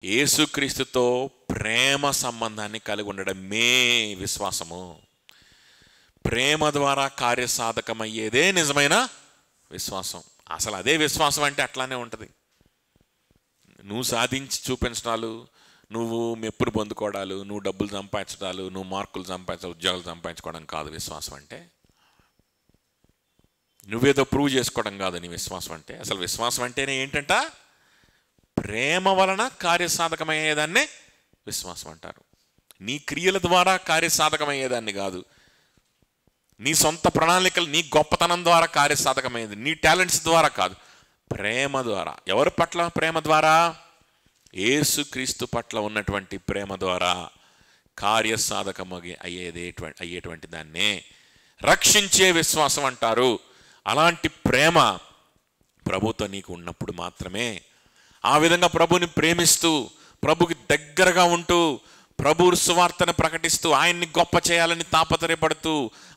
యేసుక్రీస్తుతో ప్రేమ సంబంధాన్ని కలిగి ఉండడమే విశ్వాసము. ప్రేమ ద్వారా కార్యసాధకమయ్యేదే నిజమైన విశ్వాసం. అసలు అదే విశ్వాసం అంటే అట్లానే ఉంటుంది. నువ్వు సాధించి చూపించడాలు, నువ్వు మెప్పులు పొందుకోవడాలు, నువ్వు డబ్బులు సంపాదించడాలు, నువ్వు మార్కులు సంపాదించాలి, ఉద్యోగాలు సంపాదించుకోవడం కాదు విశ్వాసం అంటే. నువ్వేదో ప్రూవ్ చేసుకోవడం కాదు నీ విశ్వాసం అంటే. అసలు విశ్వాసం అంటేనే ఏంటంట, ప్రేమ వలన కార్యసాధకమయ్యేదాన్నే విశ్వాసం అంటారు. నీ క్రియల ద్వారా కార్యసాధకమయ్యేదాన్ని కాదు, నీ సొంత ప్రణాళికలు, నీ గొప్పతనం ద్వారా కార్యసాధకమయ్యేది, నీ టాలెంట్స్ ద్వారా కాదు, ప్రేమ ద్వారా. ఎవరి పట్ల ప్రేమ ద్వారా? యేసుక్రీస్తు పట్ల ఉన్నటువంటి ప్రేమ ద్వారా అయ్యేటువంటి దాన్నే రక్షించే విశ్వాసం అంటారు. అలాంటి ప్రేమ ప్రభుతో నీకు ఉన్నప్పుడు మాత్రమే, ఆ విధంగా ప్రభుని ప్రేమిస్తూ, ప్రభుకి దగ్గరగా ఉంటూ, ప్రభు సువార్తను ప్రకటిస్తూ, ఆయన్ని గొప్ప చేయాలని తాపత్రయపడుతూ,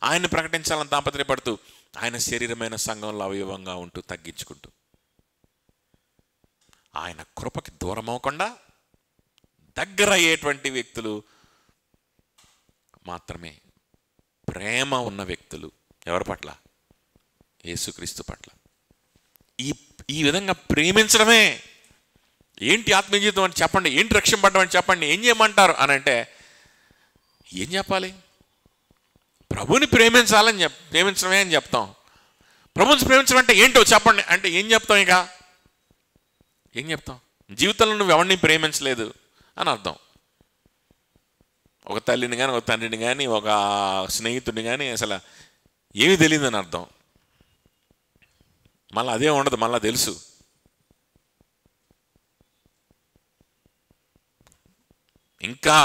ఆయన్ని ప్రకటించాలని తాపత్రయపడుతూ, ఆయన శరీరమైన సంఘంలో అవయవంగా ఉంటూ, తగ్గించుకుంటూ, ఆయన కృపకి దూరం అవ్వకుండా దగ్గర అయ్యేటువంటి వ్యక్తులు మాత్రమే ప్రేమ ఉన్న వ్యక్తులు. ఎవరి పట్ల? యేసుక్రీస్తు పట్ల. ఈ విధంగా ప్రేమించడమే. ఏంటి ఆత్మీయ జీవితం అని చెప్పండి, ఏంటి రక్షింపడడం అని చెప్పండి, ఏం చేయమంటారు అని అంటే ఏం చెప్పాలి? ప్రభుని ప్రేమించాలని ప్రేమించడమే అని చెప్తాం. ప్రభుని ప్రేమించడం అంటే ఏంటో చెప్పండి అంటే ఏం చెప్తాం? ఇక ఏం చెప్తాం? జీవితంలో నువ్వు ఎవరిని ప్రేమించలేదు అని అర్థం. ఒక తల్లిని కానీ, ఒక తండ్రిని కానీ, ఒక స్నేహితుడిని కానీ అసలు ఏమీ తెలియదు అని అర్థం. మళ్ళీ అదే ఉండదు, మళ్ళీ తెలుసు. ఇంకా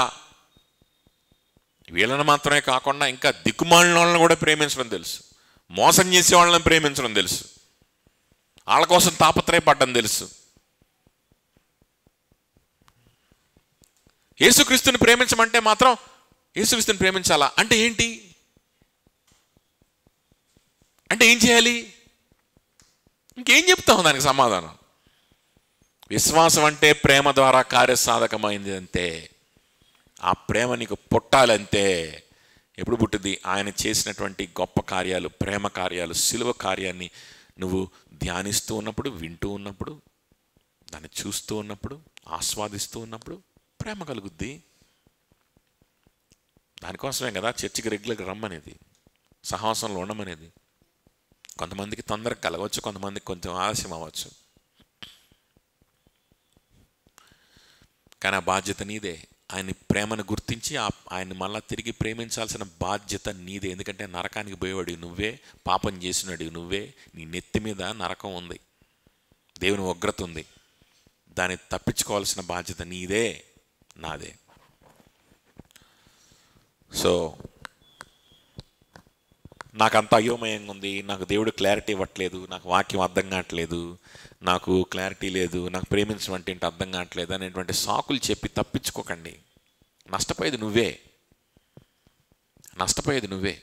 వీళ్ళని మాత్రమే కాకుండా ఇంకా దిక్కుమాలిన వాళ్ళని కూడా ప్రేమించడం తెలుసు, మోసం చేసే వాళ్ళని ప్రేమించడం తెలుసు, వాళ్ళ కోసం తాపత్రయపడడం తెలుసు. యేసుక్రీస్తుని ప్రేమించమంటే మాత్రం యేసుక్రీస్తుని ప్రేమించాలా అంటే ఏంటి? అంటే ఏం చేయాలి? ఇంకేం చెప్తాం దానికి సమాధానం? విశ్వాసం అంటే ప్రేమ ద్వారా కార్యసాధకమైంది అంతే. ఆ ప్రేమ నీకు పుట్టాలంతే. ఎప్పుడు పుట్టింది? ఆయన చేసినటువంటి గొప్ప కార్యాలు, ప్రేమ కార్యాలు, సిలువ కార్యాన్ని నువ్వు ధ్యానిస్తూ ఉన్నప్పుడు, వింటూ ఉన్నప్పుడు, దాన్ని చూస్తూ ఉన్నప్పుడు, ఆస్వాదిస్తూ ఉన్నప్పుడు ప్రేమ కలుగుద్ది. దానికోసమే కదా చర్చికి రెగ్యులర్గా రమ్మనేది, సహవాసంలో ఉండమనేది. కొంతమందికి తొందరగా కలగవచ్చు, కొంతమందికి కొంచెం ఆలస్యం అవ్వచ్చు, కానీ ఆ బాధ్యత నీదే. ఆయన ప్రేమను గుర్తించి ఆయన్ని మళ్ళా తిరిగి ప్రేమించాల్సిన బాధ్యత నీదే. ఎందుకంటే నరకానికి పోయేవాడు నువ్వే, పాపం చేసినాడు నువ్వే. నీ నెత్తి మీద నరకం ఉంది, దేవుని ఉగ్రత ఉంది. దాన్ని తప్పించుకోవాల్సిన బాధ్యత నీదే, నాదే. సో నాకంత అయోమయంగా ఉంది, నాకు దేవుడు క్లారిటీ ఇవ్వట్లేదు, నాకు వాక్యం అర్థం కావట్లేదు, నాకు క్లారిటీ లేదు, నాకు ప్రేమించడం అంటే ఏంటి అర్థం కావట్లేదు అనేటువంటి సాకులు చెప్పి తప్పించుకోకండి. నష్టపోయేది నువ్వే, నష్టపోయేది నువ్వే.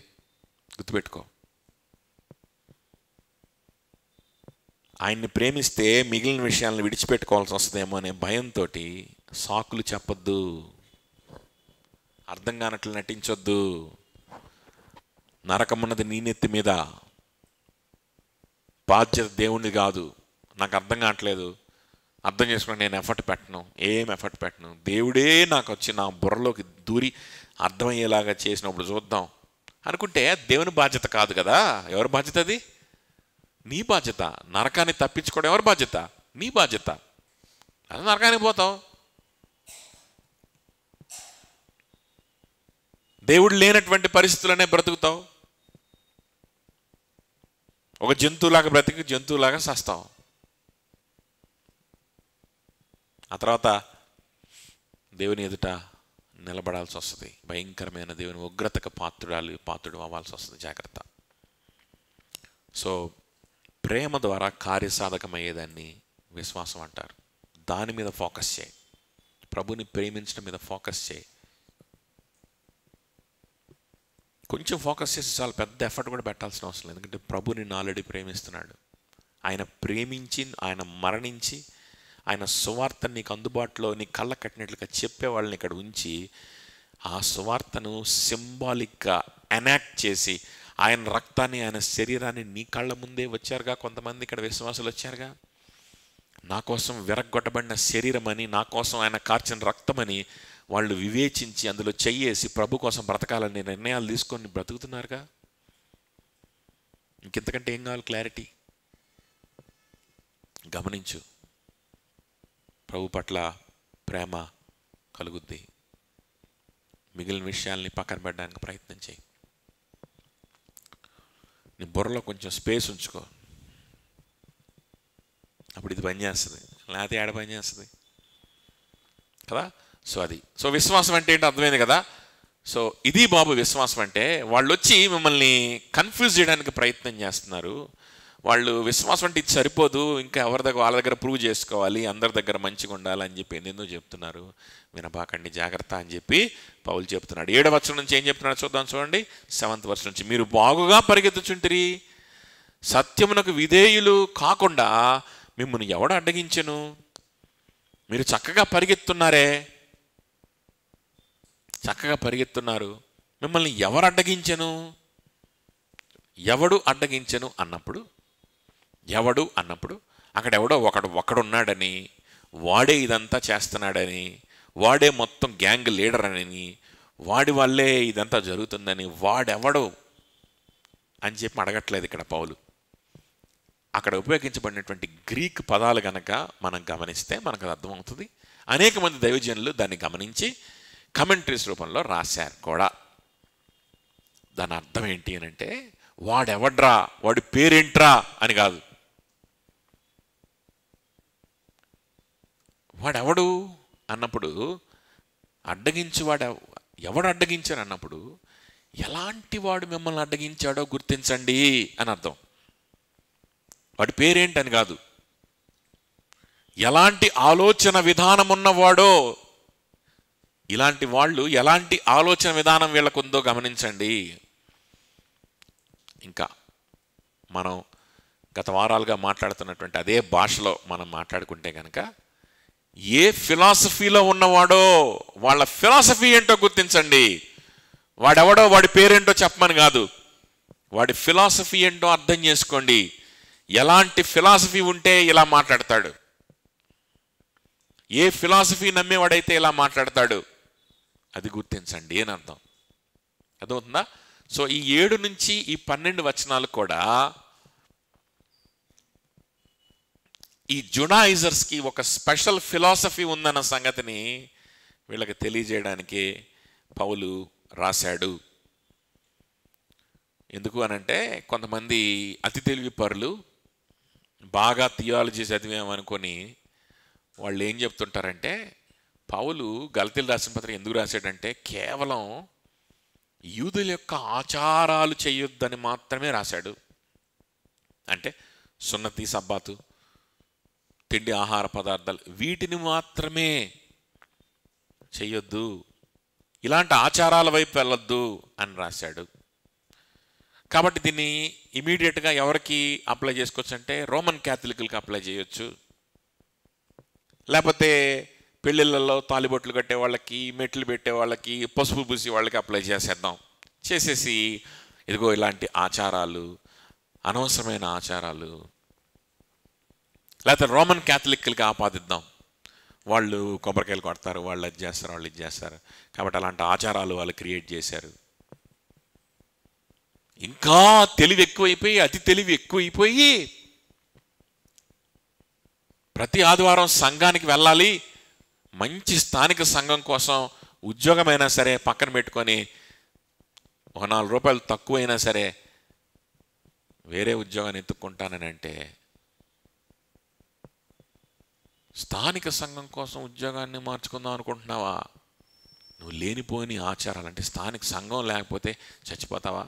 గుర్తుపెట్టుకో. ఆయన్ని ప్రేమిస్తే మిగిలిన విషయాలను విడిచిపెట్టుకోవాల్సి వస్తుందేమో అనే భయంతో సాకులు చెప్పొద్దు, అర్థం కానట్లు నటించొద్దు. నరకమున్నది నీ నెత్తి మీద, బాధ్యత దేవుణ్ణి కాదు. నాకు అర్థం కావట్లేదు, అర్థం చేసుకుని నేను ఎఫర్ట్ పెట్టను, ఏం ఎఫర్ట్ పెట్టను, దేవుడే నాకు వచ్చి నా బుర్రలోకి దూరి అర్థమయ్యేలాగా చేసినప్పుడు చూద్దాం అనుకుంటే దేవుని బాధ్యత కాదు కదా. ఎవరి బాధ్యత అది? నీ బాధ్యత. నరకాన్ని తప్పించుకోవడం ఎవరి బాధ్యత? నీ బాధ్యత. అది నరకానికి పోతావు. దేవుడు లేనటువంటి పరిస్థితులనే బ్రతుకుతావు. ఒక జంతువులాగా బ్రతికి జంతువులాగా సస్తావు. ఆ తర్వాత దేవుని ఎదుట నిలబడాల్సి వస్తుంది. భయంకరమైన దేవుని ఉగ్రతకు పాత్రుడు అవ్వాల్సి వస్తుంది. జాగ్రత్త. సో ప్రేమ ద్వారా కార్యసాధకమయ్యేదాన్ని విశ్వాసం అంటారు. దాని మీద ఫోకస్ చేయి. ప్రభుని ప్రేమించడం మీద ఫోకస్ చేయి. కొంచెం ఫోకస్ చేసి చాలా పెద్ద ఎఫర్ట్ కూడా పెట్టాల్సిన అవసరం లేదు. ఎందుకంటే ప్రభు నిన్ను ఆల్రెడీ ప్రేమిస్తున్నాడు. ఆయన ప్రేమించి, ఆయన మరణించి, ఆయన సువార్తను నీకు అందుబాటులో నీ కళ్ళ కట్టినట్లుగా చెప్పేవాళ్ళని ఇక్కడ ఉంచి ఆ సువార్తను సింబాలిక్గా ఎనాక్ట్ చేసి ఆయన రక్తాన్ని ఆయన శరీరాన్ని నీ కళ్ళ ముందే వచ్చారుగా కొంతమంది ఇక్కడ విశ్వాసులు వచ్చారుగా. నా కోసం విరగ్గొట్టబడిన శరీరం అని, నా కోసం ఆయన కార్చిన రక్తమని వాళ్ళు వివేచించి అందులో చెయ్యేసి ప్రభు కోసం బ్రతకాలని నిర్ణయాలు తీసుకొని బ్రతుకుతున్నారుగా. ఇంకెంతకంటే ఏం కావాలి క్లారిటీ? గమనించు, ప్రభు పట్ల ప్రేమ కలుగుద్ది. మిగిలిన విషయాల్ని పక్కన పెట్టడానికి ప్రయత్నం చేయి. నీ బుర్రలో కొంచెం స్పేస్ ఉంచుకో, అప్పుడు ఇది పనిచేస్తుంది. లేకపోతే ఏడ పనిచేస్తుంది కదా. సో విశ్వాసం అంటే ఏంటో అర్థమైంది కదా. సో ఇది బాబు విశ్వాసం అంటే. వాళ్ళు వచ్చి మిమ్మల్ని కన్ఫ్యూజ్ చేయడానికి ప్రయత్నం చేస్తున్నారు. వాళ్ళు విశ్వాసం అంటే ఇది సరిపోదు, ఇంకా ఎవరి దగ్గర వాళ్ళ దగ్గర ప్రూవ్ చేసుకోవాలి, అందరి దగ్గర మంచిగా ఉండాలని చెప్పి ఎన్నెన్నో చెప్తున్నారు. వినబాకండి, జాగ్రత్త అని చెప్పి పౌలు చెప్తున్నాడు. 7వ వచనం నుంచి ఏం చెప్తున్నాడు చూద్దాం. చూడండి, 7th verse నుంచి, మీరు బాగుగా పరిగెత్తుచుంటిరి, సత్యమునకు విధేయులు కాకుండా మిమ్మల్ని ఎవడు అడ్డగించెను? మీరు చక్కగా పరిగెత్తున్నారే, చక్కగా పరిగెత్తున్నారు, మిమ్మల్ని ఎవరు అడ్డగించెను? ఎవడు అడ్డగించెను అన్నప్పుడు, ఎవడు అన్నప్పుడు అక్కడ ఎవడో ఒకడున్నాడని, వాడే ఇదంతా చేస్తున్నాడని, వాడే మొత్తం గ్యాంగ్ లీడర్ అని, వాడి వల్లే ఇదంతా జరుగుతుందని, వాడెవడు అని చెప్పి అడగట్లేదు ఇక్కడ పౌలు. అక్కడ ఉపయోగించబడినటువంటి గ్రీక్ పదాలు కనుక మనం గమనిస్తే మనకు అది అర్థమవుతుంది. అనేక మంది దైవజనులు దాన్ని గమనించి కమెంట్రీస్ రూపంలో రాశారు కూడా. దాని అర్థం ఏంటి అని అంటే, వాడెవడ్రా, వాడి పేరేంట్రా అని కాదు, వాడెవడు అన్నప్పుడు ఎవడు అడ్డగించాడు అన్నప్పుడు ఎలాంటి వాడు మిమ్మల్ని అడ్డగించాడో గుర్తించండి అని అర్థం. వాడి పేరేంటని కాదు, ఎలాంటి ఆలోచన విధానం ఉన్నవాడో. ఇలాంటి వాళ్ళు ఎలాంటి ఆలోచన విధానం వీళ్ళకుందో గమనించండి. ఇంకా మనం గత వారాలుగా మాట్లాడుతున్నటువంటి అదే భాషలో మనం మాట్లాడుకుంటే కనుక, ఏ ఫిలాసఫీలో ఉన్నవాడో వాళ్ళ ఫిలాసఫీ ఏంటో గుర్తించండి. వాడెవడో వాడి పేరేంటో చెప్పమని కాదు, వాడి ఫిలాసఫీ ఏంటో అర్థం చేసుకోండి. ఎలాంటి ఫిలాసఫీ ఉంటే ఇలా మాట్లాడతాడు, ఏ ఫిలాసఫీ నమ్మేవాడైతే ఇలా మాట్లాడతాడు, అది గుర్తించండి అని అర్థం. అర్థమవుతుందా? సో ఈ 7 నుంచి ఈ 12 వచనాలు కూడా ఈ జుడాయిజర్స్కి ఒక స్పెషల్ ఫిలాసఫీ ఉందన్న సంగతిని వీళ్ళకి తెలియజేయడానికి పౌలు రాశాడు. ఎందుకు అనంటే, కొంతమంది అతి తెలివి పరులు బాగా థియాలజీ చదివామనుకొని వాళ్ళు ఏం చెప్తుంటారంటే, పౌలు గలతీయులకు రాసిన పత్రిక ఎందుకు రాశాడంటే కేవలం యూదుల యొక్క ఆచారాలు చేయొద్దని మాత్రమే రాశాడు. అంటే సున్నతి, సబ్బాతు, తిండి, ఆహార పదార్థాలు, వీటిని మాత్రమే చెయ్యొద్దు, ఇలాంటి ఆచారాల వైపు వెళ్ళొద్దు అని రాశాడు. కాబట్టి దీన్ని ఇమీడియట్గా ఎవరికి అప్లై చేసుకోవచ్చు అంటే రోమన్ క్యాథలిక్లకు అప్లై చేయొచ్చు, లేకపోతే పెళ్ళిళ్ళల్లో తాలిబొట్లు కట్టే వాళ్ళకి, మెట్లు పెట్టే వాళ్ళకి, పసుపు పూసి వాళ్ళకి అప్లై చేసేద్దాం. చేసేసి ఇదిగో ఇలాంటి ఆచారాలు, అనవసరమైన ఆచారాలు, లేకపోతే రోమన్ క్యాథలిక్లకి ఆపాదిద్దాం, వాళ్ళు కొబ్బరికాయలు కొడతారు, వాళ్ళు అది చేస్తారు, వాళ్ళు ఇది చేస్తారు, కాబట్టి అలాంటి ఆచారాలు వాళ్ళు క్రియేట్ చేశారు. ఇంకా తెలివి ఎక్కువైపోయి, అతి తెలివి ఎక్కువైపోయి ప్రతి ఆదివారం సంఘానికి వెళ్ళాలి, మంచి స్థానిక సంఘం కోసం ఉద్యోగమైనా సరే పక్కన పెట్టుకొని ఒక 4 రూపాయలు తక్కువైనా సరే వేరే ఉద్యోగాన్ని ఎత్తుక్కుంటానని అంటే, స్థానిక సంఘం కోసం ఉద్యోగాన్ని మార్చుకుందాం అనుకుంటున్నావా? నువ్వు లేనిపోని ఆచారాలు, అంటే స్థానిక సంఘం లేకపోతే చచ్చిపోతావా?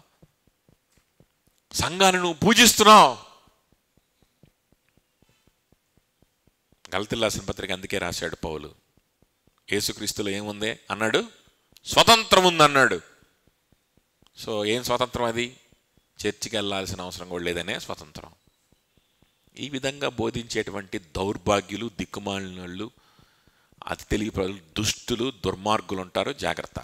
సంఘాన్ని నువ్వు పూజిస్తున్నావు. గలతీయులకు రాసిన పత్రిక అందుకే రాశాడు పౌలు, యేసుక్రీస్తులో ఏముంది అన్నాడు? స్వతంత్రం ఉందన్నాడు. సో ఏం స్వతంత్రం అది? చర్చికి వెళ్ళాల్సిన అవసరం కూడా లేదనే స్వతంత్రం. ఈ విధంగా బోధించేటువంటి దౌర్భాగ్యులు, దిక్కుమాలినోళ్ళు, అతి తెలివి ప్రజలు, దుష్టులు, దుర్మార్గులు ఉంటారు. జాగ్రత్త.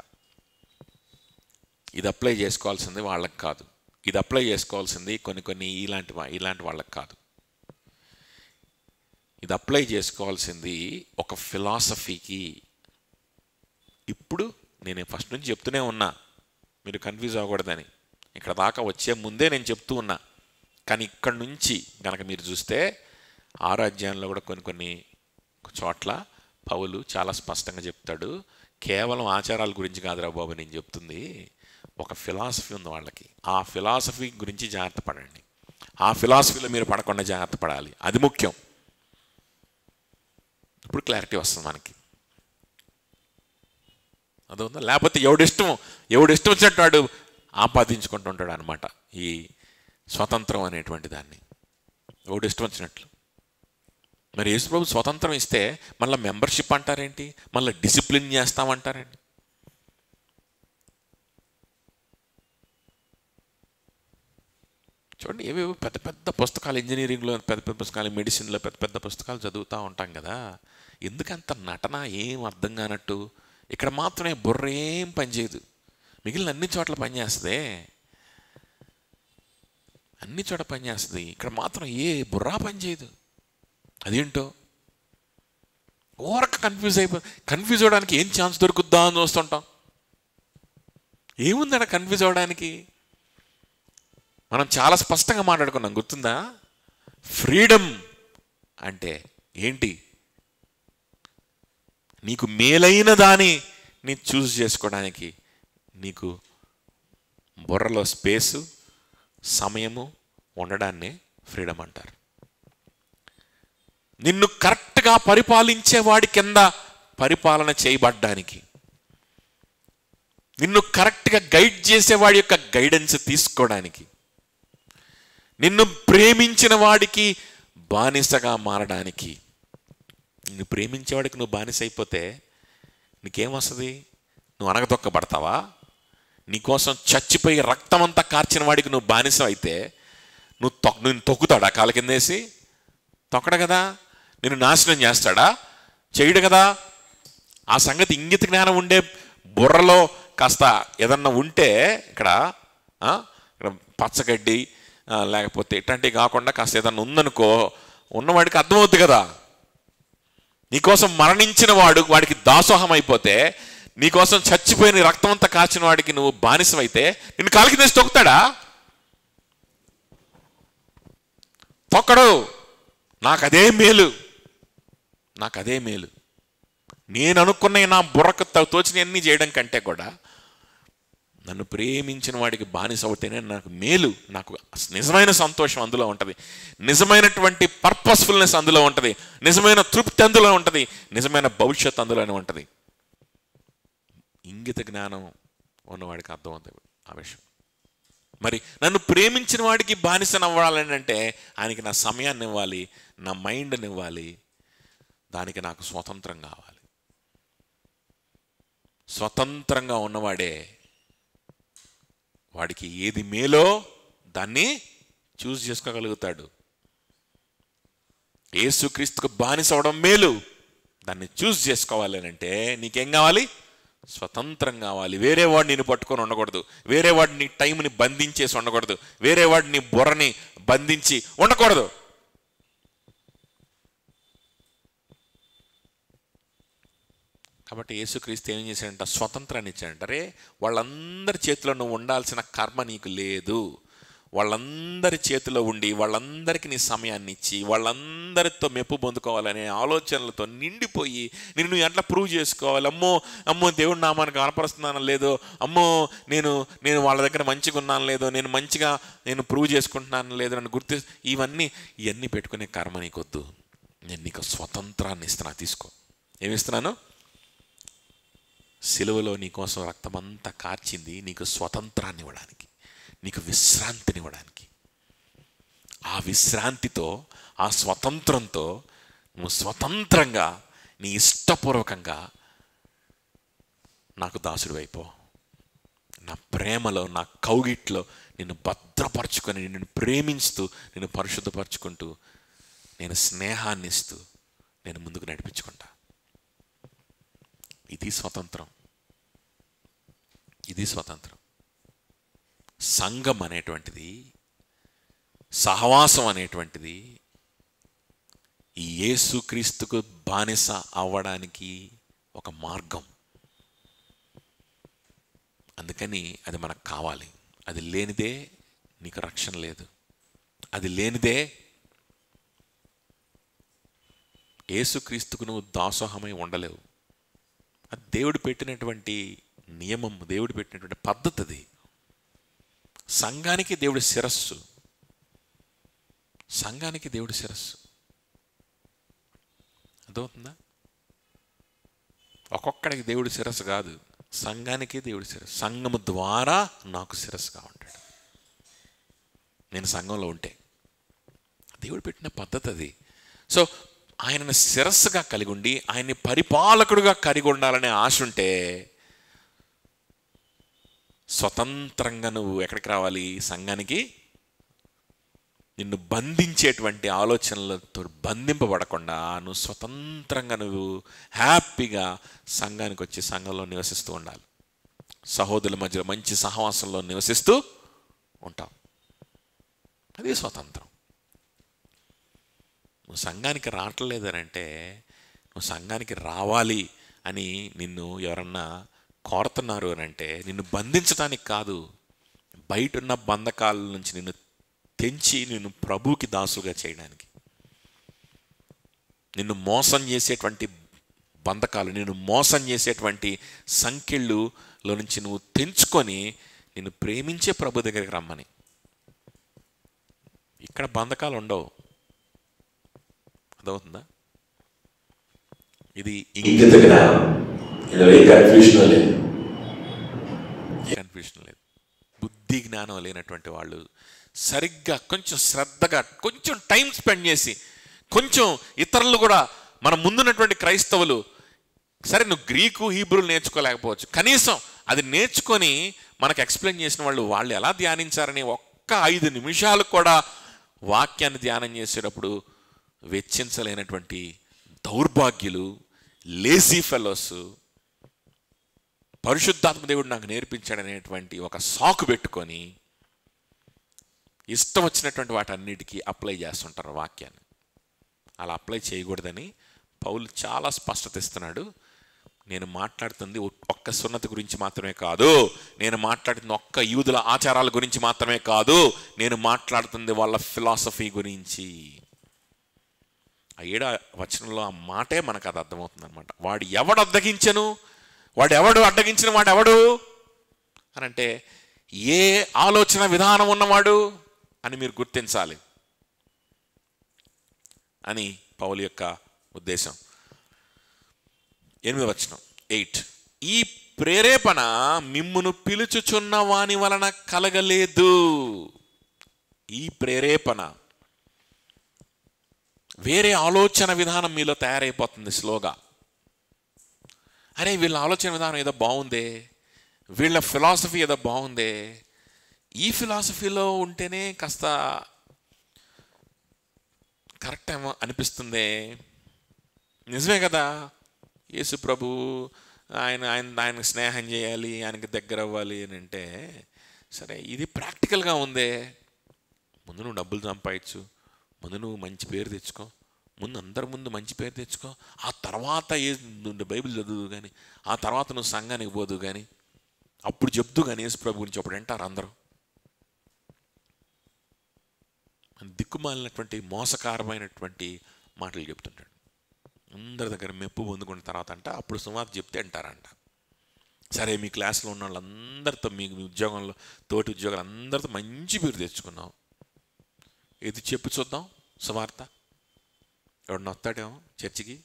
ఇది అప్లై చేసుకోవాల్సింది వాళ్ళకి కాదు. ఇది అప్లై చేసుకోవాల్సింది కొన్ని ఇలాంటి వాళ్ళకి కాదు. ఇది అప్లై చేసుకోవాల్సింది ఒక ఫిలాసఫీకి. ఇప్పుడు నేను ఫస్ట్ నుంచి చెప్తూనే ఉన్నా, మీరు కన్ఫ్యూజ్ అవ్వకూడదని. ఇక్కడ దాకా వచ్చే ముందే నేను చెప్తూ ఉన్నా. కానీ ఇక్కడ నుంచి కనుక మీరు చూస్తే 6వ అధ్యాయంలో కూడా కొన్ని చోట్ల పౌలు చాలా స్పష్టంగా చెప్తాడు, కేవలం ఆచారాల గురించి కాదురా బాబు నేను చెప్తుంది, ఒక ఫిలాసఫీ ఉంది వాళ్ళకి. ఆ ఫిలాసఫీ గురించి జాగ్రత్త పడండి. ఆ ఫిలాసఫీలో మీరు పడకుండా జాగ్రత్త పడాలి. అది ముఖ్యం. ఇప్పుడు క్లారిటీ వస్తుంది మనకి. అదవుందా? లేకపోతే ఎవడిష్టం వచ్చినట్టు వాడు ఆపాదించుకుంటూ ఉంటాడు అనమాట ఈ స్వతంత్రం అనేటువంటి దాన్ని. ఎవడిష్టం వచ్చినట్లు. మరి యేసుప్రభు స్వతంత్రం ఇస్తే మళ్ళీ మెంబర్షిప్ అంటారేంటి, మళ్ళీ డిసిప్లిన్ చేస్తామంటారేంటి? చూడండి, ఏవేవో పెద్ద పెద్ద పుస్తకాలు, ఇంజనీరింగ్లో పెద్ద పెద్ద పుస్తకాలు, మెడిసిన్లో పెద్ద పెద్ద పుస్తకాలు చదువుతూ ఉంటాం కదా. ఎందుకంత నటన ఏం అర్థం కానట్టు? ఇక్కడ మాత్రమే బుర్ర ఏం పనిచేయదు, మిగిలిన అన్ని చోట్ల పనిచేస్తుంది. అన్ని చోట్ల పనిచేస్తుంది, ఇక్కడ మాత్రం ఏ బుర్రా పనిచేయదు. అదేంటో ఓరక కన్ఫ్యూజ్ అవ్వడానికి ఏం ఛాన్స్ దొరుకుద్దా అని చూస్తుంటాం. ఏముందట కన్ఫ్యూజ్ అవ్వడానికి? మనం చాలా స్పష్టంగా మాట్లాడుకున్నాం, గుర్తుందా? ఫ్రీడమ్ అంటే ఏంటి? నీకు మేలైన దాన్ని నీ చూస్ చేసుకోవడానికి నీకు బుర్రలో స్పేసు, సమయము ఉండడాన్ని ఫ్రీడమ్ అంటారు. నిన్ను కరెక్ట్గా పరిపాలించేవాడి కింద పరిపాలన చేయబడ్డానికి, నిన్ను కరెక్ట్గా గైడ్ చేసేవాడి యొక్క గైడెన్స్ తీసుకోవడానికి, నిన్ను ప్రేమించిన వాడికి బానిసగా మారడానికి. నిన్ను ప్రేమించేవాడికి నువ్వు బానిస అయిపోతే నీకేమొస్తుంది? నువ్వు అనగదొక్కబడతావా? నీకోసం చచ్చిపోయి రక్తమంతా కార్చిన వాడికి నువ్వు బానిస అయితే నేను తొక్కుతాడా? కాళ్ళ కిందేసి తొక్కడు కదా. నిన్ను నాశనం చేస్తాడా? చేయడు కదా. ఆ సంగతి ఇంగిత జ్ఞానం ఉండే బుర్రలో కాస్త ఏదన్నా ఉంటే, ఇక్కడ పచ్చగడ్డి లేకపోతే ఇట్లాంటివి కాకుండా కాస్త ఏదన్నా ఉందనుకో, ఉన్నవాడికి అర్థమవుద్ది కదా. నీకోసం మరణించిన వాడికి దాసోహం అయిపోతే, నీకోసం చచ్చిపోయిన రక్తం అంతా కాచిన వాడికి నువ్వు బానిసమైతే నిన్ను కాలికి తెచ్చి తొక్కుతాడా? తొక్కడు. నాకు అదే మేలు. నేను అనుకున్న నా బుర్రకు తోచిన అన్నీ చేయడం కంటే కూడా నన్ను ప్రేమించిన వాడికి బానిస అవుతేనే నాకు మేలు. నాకు నిజమైన సంతోషం అందులో ఉంటుంది, నిజమైనటువంటి పర్పస్ఫుల్నెస్ అందులో ఉంటుంది, నిజమైన తృప్తి అందులో ఉంటుంది, నిజమైన భవిష్యత్తు అందులోనే ఉంటుంది. ఇంగిత జ్ఞానం ఉన్నవాడికి అర్థమవుతుంది ఆ విషయం. మరి నన్ను ప్రేమించిన వాడికి బానిసనవ్వాలని అంటే ఆయనకి నా సమయాన్ని ఇవ్వాలి, నా మైండ్ని ఇవ్వాలి, దానికి నాకు స్వతంత్రం కావాలి. స్వతంత్రంగా ఉన్నవాడే వాడికి ఏది మేలో దాన్ని చూస్ చేసుకోగలుగుతాడు. యేసుక్రీస్తుకు బానిస అవడం మేలు, దాన్ని చూస్ చేసుకోవాలి అని అంటే నీకేం కావాలి? స్వతంత్రం కావాలి. వేరే వాడు నేను పట్టుకొని ఉండకూడదు, వేరే వాడు నీ టైంని బంధించేసి ఉండకూడదు, వేరే వాడు నీ బుర్రని బంధించి ఉండకూడదు. కాబట్టి యేసుక్రీస్తు ఏం చేశాడంట? స్వతంత్రాన్ని ఇచ్చాడంట. అరే, వాళ్ళందరి చేతిలో నువ్వు ఉండాల్సిన కర్మ నీకు లేదు. వాళ్ళందరి చేతిలో ఉండి వాళ్ళందరికీ నీ సమయాన్ని ఇచ్చి వాళ్ళందరితో మెప్పు పొందుకోవాలనే ఆలోచనలతో నిండిపోయి నిన్ను ఎట్లా ప్రూవ్ చేసుకోవాలి? అమ్మో దేవుడి నామానికి కనపరుస్తున్నాను లేదో, అమ్మో నేను వాళ్ళ దగ్గర మంచిగా ఉన్నాను లేదో, నేను ప్రూవ్ చేసుకుంటున్నాను లేదో అని ఇవన్నీ పెట్టుకునే కర్మ నీకొద్దు. నేను నీకు స్వతంత్రాన్ని ఇస్తున్నా, తీసుకో. ఏమిస్తున్నాను? సిలువలో నీకోసం రక్తమంతా కార్చింది నీకు స్వతంత్రాన్ని ఇవ్వడానికి, నీకు విశ్రాంతిని ఇవ్వడానికి. ఆ విశ్రాంతితో, ఆ స్వతంత్రంతో నువ్వు స్వతంత్రంగా నీ ఇష్టపూర్వకంగా నాకు దాసుడు అయిపో. నా ప్రేమలో, నా కౌగిట్లో నిన్ను భద్రపరచుకొని, నిన్ను ప్రేమించుతూ, నిన్ను పరిశుద్ధపరచుకుంటూ నేను స్నేహాన్ని ఇస్తూ నేను ముందుకు నడిపించుకుంటా. ఇది స్వతంత్రం. ఇది స్వతంత్రం. సంఘం అనేటువంటిది, సహవాసం అనేటువంటిది ఈ యేసుక్రీస్తుకు బానిస అవ్వడానికి ఒక మార్గం. అందుకని అది మనకు కావాలి. అది లేనిదే నీకు రక్షణ లేదు. అది లేనిదే యేసుక్రీస్తుకు నువ్వు దాసోహమై ఉండలేవు. అది దేవుడు పెట్టినటువంటి నియమం, దేవుడు పెట్టినటువంటి పద్ధతి. అది సంఘానికి దేవుడి శిరస్సు. సంఘానికి దేవుడి శిరస్సు. అర్థమవుతుందా? ఒక్కొక్కడికి దేవుడి శిరస్సు కాదు, సంఘానికి దేవుడి శిరస్సు. సంఘము ద్వారా నాకు శిరస్సుగా ఉంటాడు. నేను సంఘంలో ఉంటే దేవుడు పెట్టిన పద్ధతి అది. సో ఆయనను శిరస్సుగా కలిగి ఉండి ఆయన్ని పరిపాలకుడుగా కలిగి ఉండాలనే ఆశ ఉంటే స్వతంత్రంగా నువ్వు ఎక్కడికి రావాలి? సంఘానికి. నిన్ను బంధించేటువంటి ఆలోచనలతో బంధింపబడకుండా నువ్వు స్వతంత్రంగా నువ్వు హ్యాపీగా సంఘానికి వచ్చి సంఘంలో నివసిస్తూ ఉండాలి. సహోదరుల మధ్యలో మంచి సహవాసంలో నివసిస్తూ ఉంటావు. అది స్వతంత్రం. నువ్వు సంఘానికి రావట్లేదనంటే, నువ్వు సంఘానికి రావాలి అని నిన్ను ఎవరన్నా కోరుతున్నారు అని అంటే నిన్ను బంధించడానికి కాదు, బయట ఉన్న బంధకాల నుంచి నిన్ను తెంచి నిన్ను ప్రభువుకి దాసుగా చేయడానికి. నిన్ను మోసం చేసేటువంటి బంధకాలు, నిన్ను మోసం చేసేటువంటి సంకెళ్ళులో నుంచి నువ్వు తెంచుకొని నిన్ను ప్రేమించే ప్రభు దగ్గరికి రమ్మని. ఇక్కడ బంధకాలు ఉండవు. అర్థమవుతుందా? ఇది ఇంగిత జ్ఞానం. కన్ఫ్యూషన్ లేదు. బుద్ధి జ్ఞానం లేనటువంటి వాళ్ళు సరిగ్గా కొంచెం శ్రద్ధగా కొంచెం టైం స్పెండ్ చేసి, కొంచెం ఇతరులు కూడా మన ముందున్నటువంటి క్రైస్తవులు, సరే నువ్వు గ్రీకు హీబ్రూలు నేర్చుకోలేకపోవచ్చు, కనీసం అది నేర్చుకొని మనకు ఎక్స్ప్లెయిన్ చేసిన వాళ్ళు ఎలా ధ్యానించారని ఒక్క 5 నిమిషాలు కూడా వాక్యాన్ని ధ్యానం చేసేటప్పుడు వెచ్చించలేనటువంటి దౌర్భాగ్యులు, లేజీ ఫెలోస్, పరిశుద్ధాత్మ దేవుడు నాకు నేర్పించాడనేటువంటి ఒక సాకు పెట్టుకొని ఇష్టం వచ్చినటువంటి వాటన్నిటికీ అప్లై చేస్తుంటారు వాక్యాన్ని. అలా అప్లై చేయకూడదని పౌలు చాలా స్పష్టత ఇస్తున్నాడు. నేను మాట్లాడుతుంది ఒక్క సున్నతి గురించి మాత్రమే కాదు, నేను మాట్లాడుతుంది ఒక్క యూదుల ఆచారాల గురించి మాత్రమే కాదు, నేను మాట్లాడుతుంది వాళ్ళ ఫిలాసఫీ గురించి. ఆ 7వ వచనంలో ఆ మాటే మనకు అది అర్థమవుతుంది అనమాట. వాడు ఎవడు అడ్డగించను, అడ్డగించిన వాడు ఎవడు అని అంటే ఏ ఆలోచన విధానం ఉన్నవాడు అని మీరు గుర్తించాలి అని పౌలు యొక్క ఉద్దేశం. 8వ వచనం 8, ఈ ప్రేరేపణ మిమ్మును పిలుచుచున్న వాని వలన కలగలేదు. ఈ ప్రేరేపణ, వేరే ఆలోచన విధానం మీలో తయారైపోతుంది స్లోగా. అరే వీళ్ళ ఆలోచన విధానం ఏదో బాగుందే, వీళ్ళ ఫిలాసఫీ ఏదో బాగుందే, ఈ ఫిలాసఫీలో ఉంటేనే కాస్త కరెక్ట్ ఏమో అనిపిస్తుంది. నిజమే కదా, యేసు ప్రభు ఆయనకు స్నేహం చేయాలి, ఆయనకి దగ్గర అవ్వాలి అని అంటే, సరే ఇది ప్రాక్టికల్గా ఉందే, ముందు నువ్వు డబ్బులు సంపాదించు, ముందు నువ్వు మంచి పేరు తెచ్చుకో, ముందు అందరి ముందు మంచి పేరు తెచ్చుకో, ఆ తర్వాత బైబిల్ చదువు కానీ, ఆ తర్వాత నువ్వు సంఘానికి పోదు కానీ, అప్పుడు చెప్తూ కానీ యేసు ప్రభు గురించి అప్పుడు వింటారు అందరూ. దిక్కుమాలినటువంటి మోసకారమైనటువంటి మాటలు చెప్తుంటాడు. అందరి దగ్గర మెప్పు పొందుకున్న తర్వాత అంట అప్పుడు సువార్త చెప్తే అంటారంట. సరే మీ క్లాస్లో ఉన్న వాళ్ళందరితో, మీ ఉద్యోగంలో తోటి ఉద్యోగాలు అందరితో మంచి పేరు తెచ్చుకున్నావు, ఇది చెప్పు చూద్దాం సువార్త. ఎవడన్నా వస్తాడేమో చర్చికి?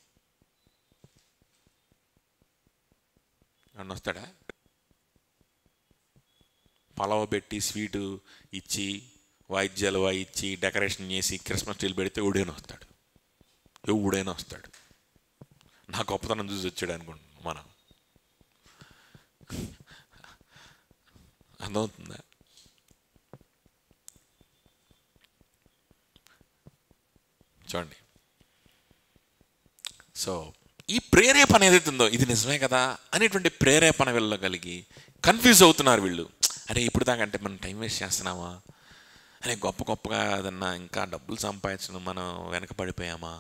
ఎవడన్నా వస్తాడా? పలావ పెట్టి స్వీటు ఇచ్చి వాయిద్యాలు వాయించి డెకరేషన్ చేసి క్రిస్మస్ ట్రీలు పెడితే ఎవడైనా వస్తాడు. నా గొప్పతనం చూసి వచ్చాడు అనుకుంటున్నాం మనం. అర్థమవుతుందా? చూడండి, సో ఈ ప్రేరేపణ ఏదైతే ఉందో ఇది నిజమే కదా అనేటువంటి ప్రేరేపణ వెళ్ళగలిగి కన్ఫ్యూజ్ అవుతున్నారు వీళ్ళు. అరే ఇప్పుడు దాకా అంటే మనం టైం వేస్ట్ చేస్తున్నామా, అరే గొప్ప గొప్పగా ఏదన్నా ఇంకా డబ్బులు సంపాదించడం మనం వెనకబడిపోయామా,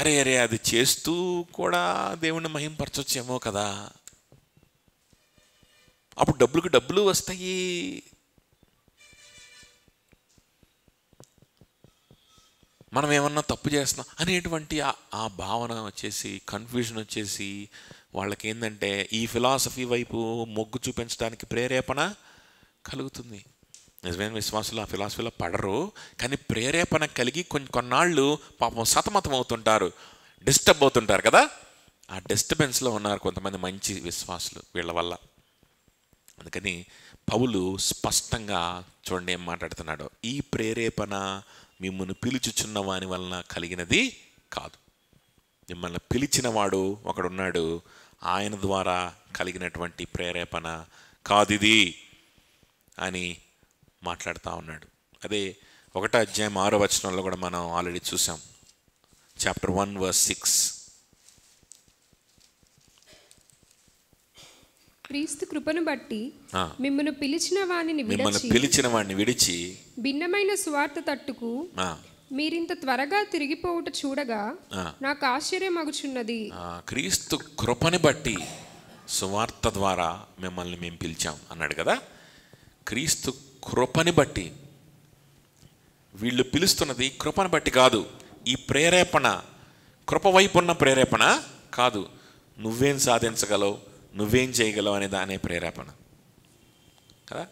అరే అరే అది చేస్తూ కూడా దేవుణ్ణి మహింపరచొచ్చేమో కదా, అప్పుడు డబ్బులకు డబ్బులు వస్తాయి, మనం ఏమన్నా తప్పు చేస్తున్నాం అనేటువంటి ఆ భావన వచ్చేసి, కన్ఫ్యూజన్ వచ్చేసి వాళ్ళకి ఏంటంటే ఈ ఫిలాసఫీ వైపు మొగ్గు చూపించడానికి ప్రేరేపణ కలుగుతుంది. నిజమైన విశ్వాసులు ఆ ఫిలాసఫీలో పడరు, కానీ ప్రేరేపణ కలిగి కొన్నాళ్ళు పాపం సతమతం అవుతుంటారు, డిస్టర్బ్ అవుతుంటారు కదా. ఆ డిస్టర్బెన్స్లో ఉన్నారు కొంతమంది మంచి విశ్వాసులు వీళ్ళ వల్ల. అందుకని పౌలు స్పష్టంగా చూడండి ఏం మాట్లాడుతున్నాడో, ఈ ప్రేరేపణ మిమ్మల్ని పిలుచుచున్న వాని వలన కలిగినది కాదు, మిమ్మల్ని పిలిచిన వాడు ఒకడున్నాడు, ఆయన ద్వారా కలిగినటువంటి ప్రేరేపణ కాదు ఇది అని మాట్లాడుతూ ఉన్నాడు. అదే 1వ అధ్యాయం 6వ వచనంలో కూడా మనం ఆల్రెడీ చూసాం. Chapter 1 verse 6. క్రీస్తు కృపను బట్టి మిమ్మల్ని పిలిచిన వాణ్ణి విడిచి భిన్నమైన సువార్త తట్టుకు మీరింత త్వరగా తిరిగిపోవుట చూడగా నాకు ఆశ్చర్యమగుచున్నది. క్రీస్తు కృపని బట్టి సువార్త ద్వారా మిమ్మల్ని మేము పిలిచాం అన్నాడు కదా. క్రీస్తు కృపని బట్టి, వీళ్ళు పిలుస్తున్నది కృపను బట్టి కాదు. ఈ ప్రేరేపణ కృప వైపు ఉన్న ప్రేరేపణ కాదు, నువ్వేం సాధించగలవు, నువ్వేం చేయగలవు అనే దానే ప్రేరేపణ కదా.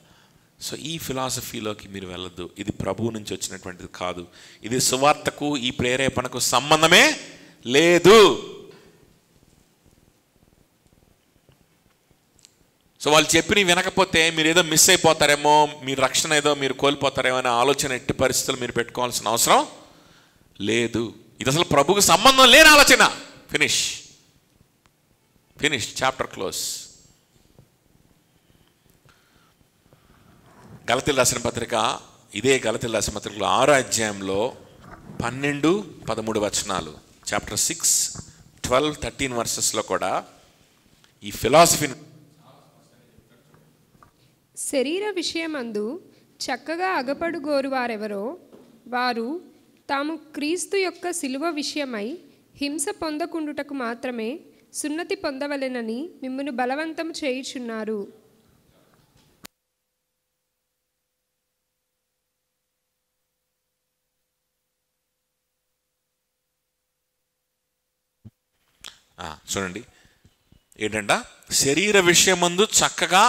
సో ఈ ఫిలాసఫీలోకి మీరు వెళ్ళొద్దు, ఇది ప్రభువు నుంచి వచ్చినటువంటిది కాదు, ఇది సువార్తకు ఈ ప్రేరేపణకు సంబంధమే లేదు. సో వాళ్ళు చెప్పి వినకపోతే మీరు ఏదో మిస్ అయిపోతారేమో, మీ రక్షణ ఏదో మీరు కోల్పోతారేమో అనే ఆలోచన ఎట్టి పరిస్థితులు మీరు పెట్టుకోవాల్సిన అవసరం లేదు. ఇది అసలు ప్రభువుకు సంబంధం లేని ఆలోచన. Finish, chapter close. గలతీయులకు రాసిన పత్రిక, ఇదే గలతీయులకు రాసిన పత్రికలో 6వ అధ్యాయంలో 12, 13 వచనాలు, చాప్టర్ 6, 12, 13 వర్సెస్లో కూడా ఈ ఫిలాసఫీ శరీర విషయమందు చక్కగా అగపడుగోరు వారెవరో వారు తాము క్రీస్తు యొక్క శిలువ విషయమై హింస పొందకుండుటకు మాత్రమే సున్నతి పొందవలెనని మిమ్మును బలవంతం చేయుచున్నారు. చూడండి ఏంటంట, శరీర విషయమందు చక్కగా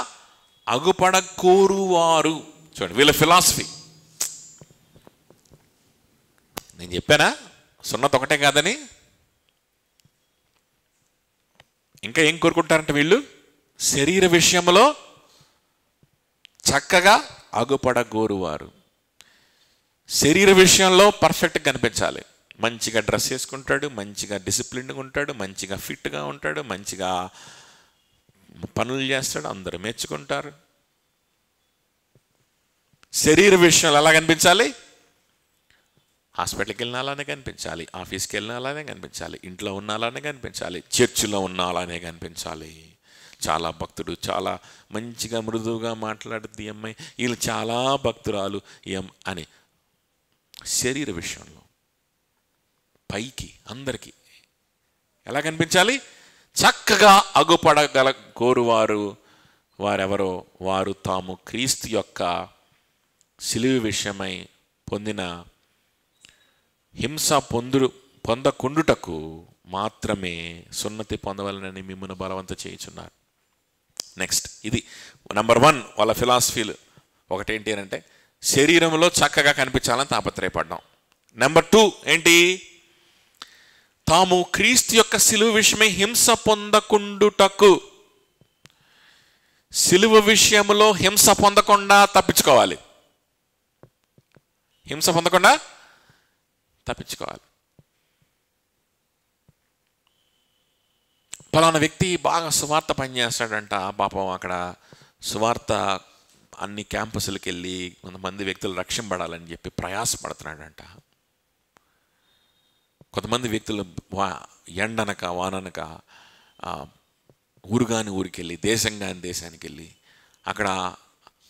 అగుపడకోరువారు. చూడండి వీళ్ళ ఫిలాసఫీ. నేను చెప్పానా సున్నతి ఒకటే కాదని? ఇంకా ఏం కోరుకుంటారంటే వీళ్ళు శరీర విషయంలో చక్కగా అగుపడగోరువారు. శరీర విషయంలో పర్ఫెక్ట్గా కనిపించాలి, మంచిగా డ్రెస్ వేసుకుంటాడు, మంచిగా డిసిప్లిన్గా ఉంటాడు, మంచిగా ఫిట్గా ఉంటాడు, మంచిగా పనులు చేస్తాడు, అందరూ మెచ్చుకుంటారు. శరీర విషయంలో ఎలా కనిపించాలి? హాస్పిటల్కి వెళ్ళిన అలానే కనిపించాలి, ఆఫీస్కి వెళ్ళిన అలానే కనిపించాలి, ఇంట్లో ఉన్న అలానే కనిపించాలి, చర్చిలో ఉన్న అలానే కనిపించాలి. చాలా భక్తుడు, చాలా మంచిగా మృదువుగా మాట్లాడుద్ది ఈ అమ్మాయి, వీళ్ళు చాలా భక్తురాలు అని శరీర విషయంలో పైకి అందరికీ ఎలా కనిపించాలి? చక్కగా అగుపడగల కోరువారు వారెవరో వారు తాము క్రీస్తు యొక్క శిలువ విషయమై పొందిన హింస పొందకుండుటకు మాత్రమే సున్నతి పొందవలనని మిమ్మల్ని బలవంతం చేయుచున్నారు. నెక్స్ట్, ఇది నెంబర్ 1 వాళ్ళ ఫిలాసఫీలు. ఒకటేంటి అని అంటే శరీరంలో చక్కగా కనిపించాలని తాపత్రయపడ్డాం. నెంబర్ 2 ఏంటి? తాము క్రీస్తు యొక్క శిలువ విషయమై హింస పొందకుండుటకు. శిలువ విషయంలో హింస పొందకుండా తప్పించుకోవాలి, హింస పొందకుండా తప్పించుకోవాలి. పలానా వ్యక్తి బాగా సువార్త పనిచేస్తాడంట, పాపం అక్కడ సువార్త అన్ని క్యాంపస్లకు వెళ్ళి కొంతమంది వ్యక్తులు రక్షింపడాలని చెప్పి ప్రయాసపడుతున్నాడంట. కొంతమంది వ్యక్తులు ఎండనక వాననక ఊరుగాని ఊరికెళ్ళి దేశంగాని దేశానికి వెళ్ళి అక్కడ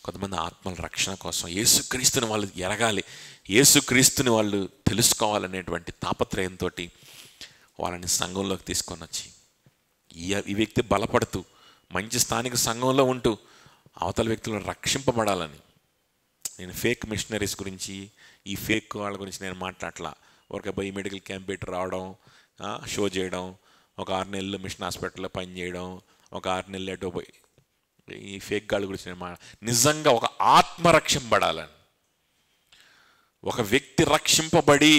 కొంతమంది ఆత్మల రక్షణ కోసం యేసుక్రీస్తుని వాళ్ళు ఎరగాలి, యేసుక్రీస్తుని వాళ్ళు తెలుసుకోవాలనేటువంటి తాపత్రయంతో వాళ్ళని సంఘంలోకి తీసుకొని వచ్చి ఈ వ్యక్తి బలపడుతూ మంచి స్థానిక సంఘంలో ఉంటూ అవతల వ్యక్తులను రక్షింపబడాలని. నేను ఫేక్ మిషనరీస్ గురించి, ఈ ఫేక్ వాళ్ళ గురించి నేను మాట్లాడట్లా. ఒక పోయి మెడికల్ క్యాంప్ పెట్టి రావడం, షో చేయడం, ఒక 6 నెలలు మిషన్ హాస్పిటల్లో పని చేయడం, ఒక 6 నెలలు ఎటో పోయి ఈ ఫేక్ గాళ్ళ గురించి నేను నిజంగా ఒక ఆత్మ రక్షింపబడాలని, ఒక వ్యక్తి రక్షింపబడి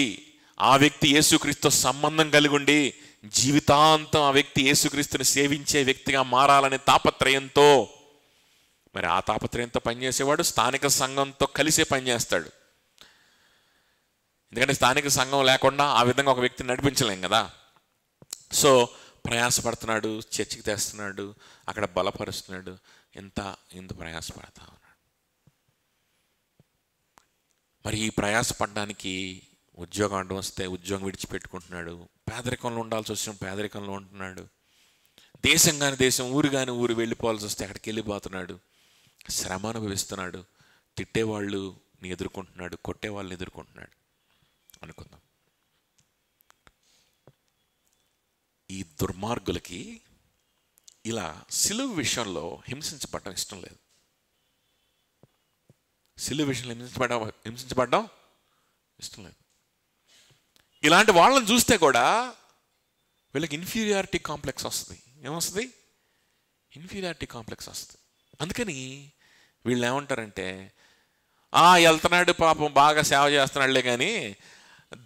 ఆ వ్యక్తి యేసుక్రీస్తుతో సంబంధం కలిగి ఉండి జీవితాంతం ఆ వ్యక్తి యేసుక్రీస్తుని సేవించే వ్యక్తిగా మారాలనే తాపత్రయంతో, మరి ఆ తాపత్రయంతో పనిచేసేవాడు స్థానిక సంఘంతో కలిసే పనిచేస్తాడు. ఎందుకంటే స్థానిక సంఘం లేకుండా ఆ విధంగా ఒక వ్యక్తిని నడిపించలేం కదా. సో ప్రయాసపడుతున్నాడు, చర్చికి తెస్తున్నాడు, అక్కడ బలపరుస్తున్నాడు, ఎంత ప్రయాసపడతా ఉన్నాడు. మరి ఈ ప్రయాసపడడానికి ఉద్యోగం అడ్డం వస్తే ఉద్యోగం విడిచిపెట్టుకుంటున్నాడు, పేదరికంలో ఉండాల్సి వచ్చిన పేదరికంలో ఉంటున్నాడు, దేశం కాని దేశం, ఊరు కాని ఊరు వెళ్ళిపోవాల్సి వస్తే అక్కడికి వెళ్ళిపోతున్నాడు, శ్రమ అనుభవిస్తున్నాడు, తిట్టేవాళ్ళని ఎదుర్కొంటున్నాడు, కొట్టేవాళ్ళని ఎదుర్కొంటున్నాడు అనుకుందాం. ఈ దుర్మార్గులకి ఇలా సిలువ విషయంలో హింసించబడడం ఇష్టం లేదు. సిలువ విషయంలో హింసించబడడం ఇష్టం లేదు. ఇలాంటి వాళ్ళని చూస్తే కూడా వీళ్ళకి ఇన్ఫీరియారిటీ కాంప్లెక్స్ వస్తుంది. ఏమొస్తుంది? ఇన్ఫీరియారిటీ కాంప్లెక్స్ వస్తుంది. అందుకని వీళ్ళు ఏమంటారంటే, వెళ్తున్నాడు పాపం, బాగా సేవ చేస్తున్నాడులే, కానీ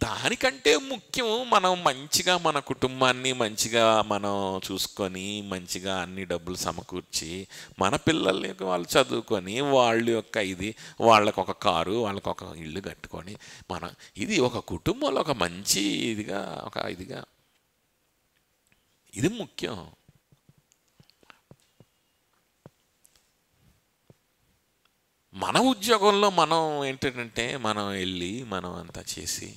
దానికంటే ముఖ్యం మనం మంచిగా మన కుటుంబాన్ని మంచిగా మనం చూసుకొని మంచిగా అన్ని డబ్బులు సమకూర్చి మన పిల్లల్ని వాళ్ళు చదువుకొని వాళ్ళ యొక్క వాళ్ళకు ఒక కారు, వాళ్ళకు ఒక ఇల్లు కట్టుకొని ఇది ఒక కుటుంబంలో ఒక మంచి ఇదిగా ఇది ముఖ్యం. మన ఉద్యోగంలో మనం ఏంటంటే మనం వెళ్ళి మనం అంతా చేసి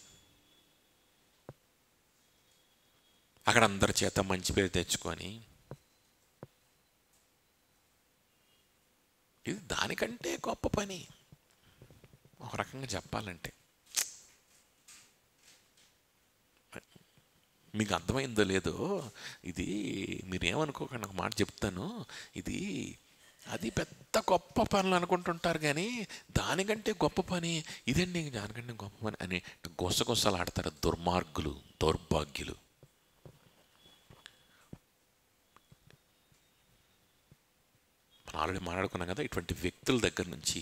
అక్కడ అందరి చేత మంచి పేరు తెచ్చుకొని, ఇది దానికంటే గొప్ప పని ఒక రకంగా చెప్పాలంటే. మీకు అర్థమైందో లేదో, ఇది మీరేమనుకోకండి, ఒక మాట చెప్తాను, అది పెద్ద గొప్ప పనులు అనుకుంటుంటారు, కానీ దానికంటే గొప్ప పని ఇదండి, దానికంటే గొప్ప పని అని గొసగొసలు ఆడతారు దుర్మార్గులు, దౌర్భాగ్యులు. మనం ఆల్రెడీ మాట్లాడుకున్నాం కదా, ఇటువంటి వ్యక్తుల దగ్గర నుంచి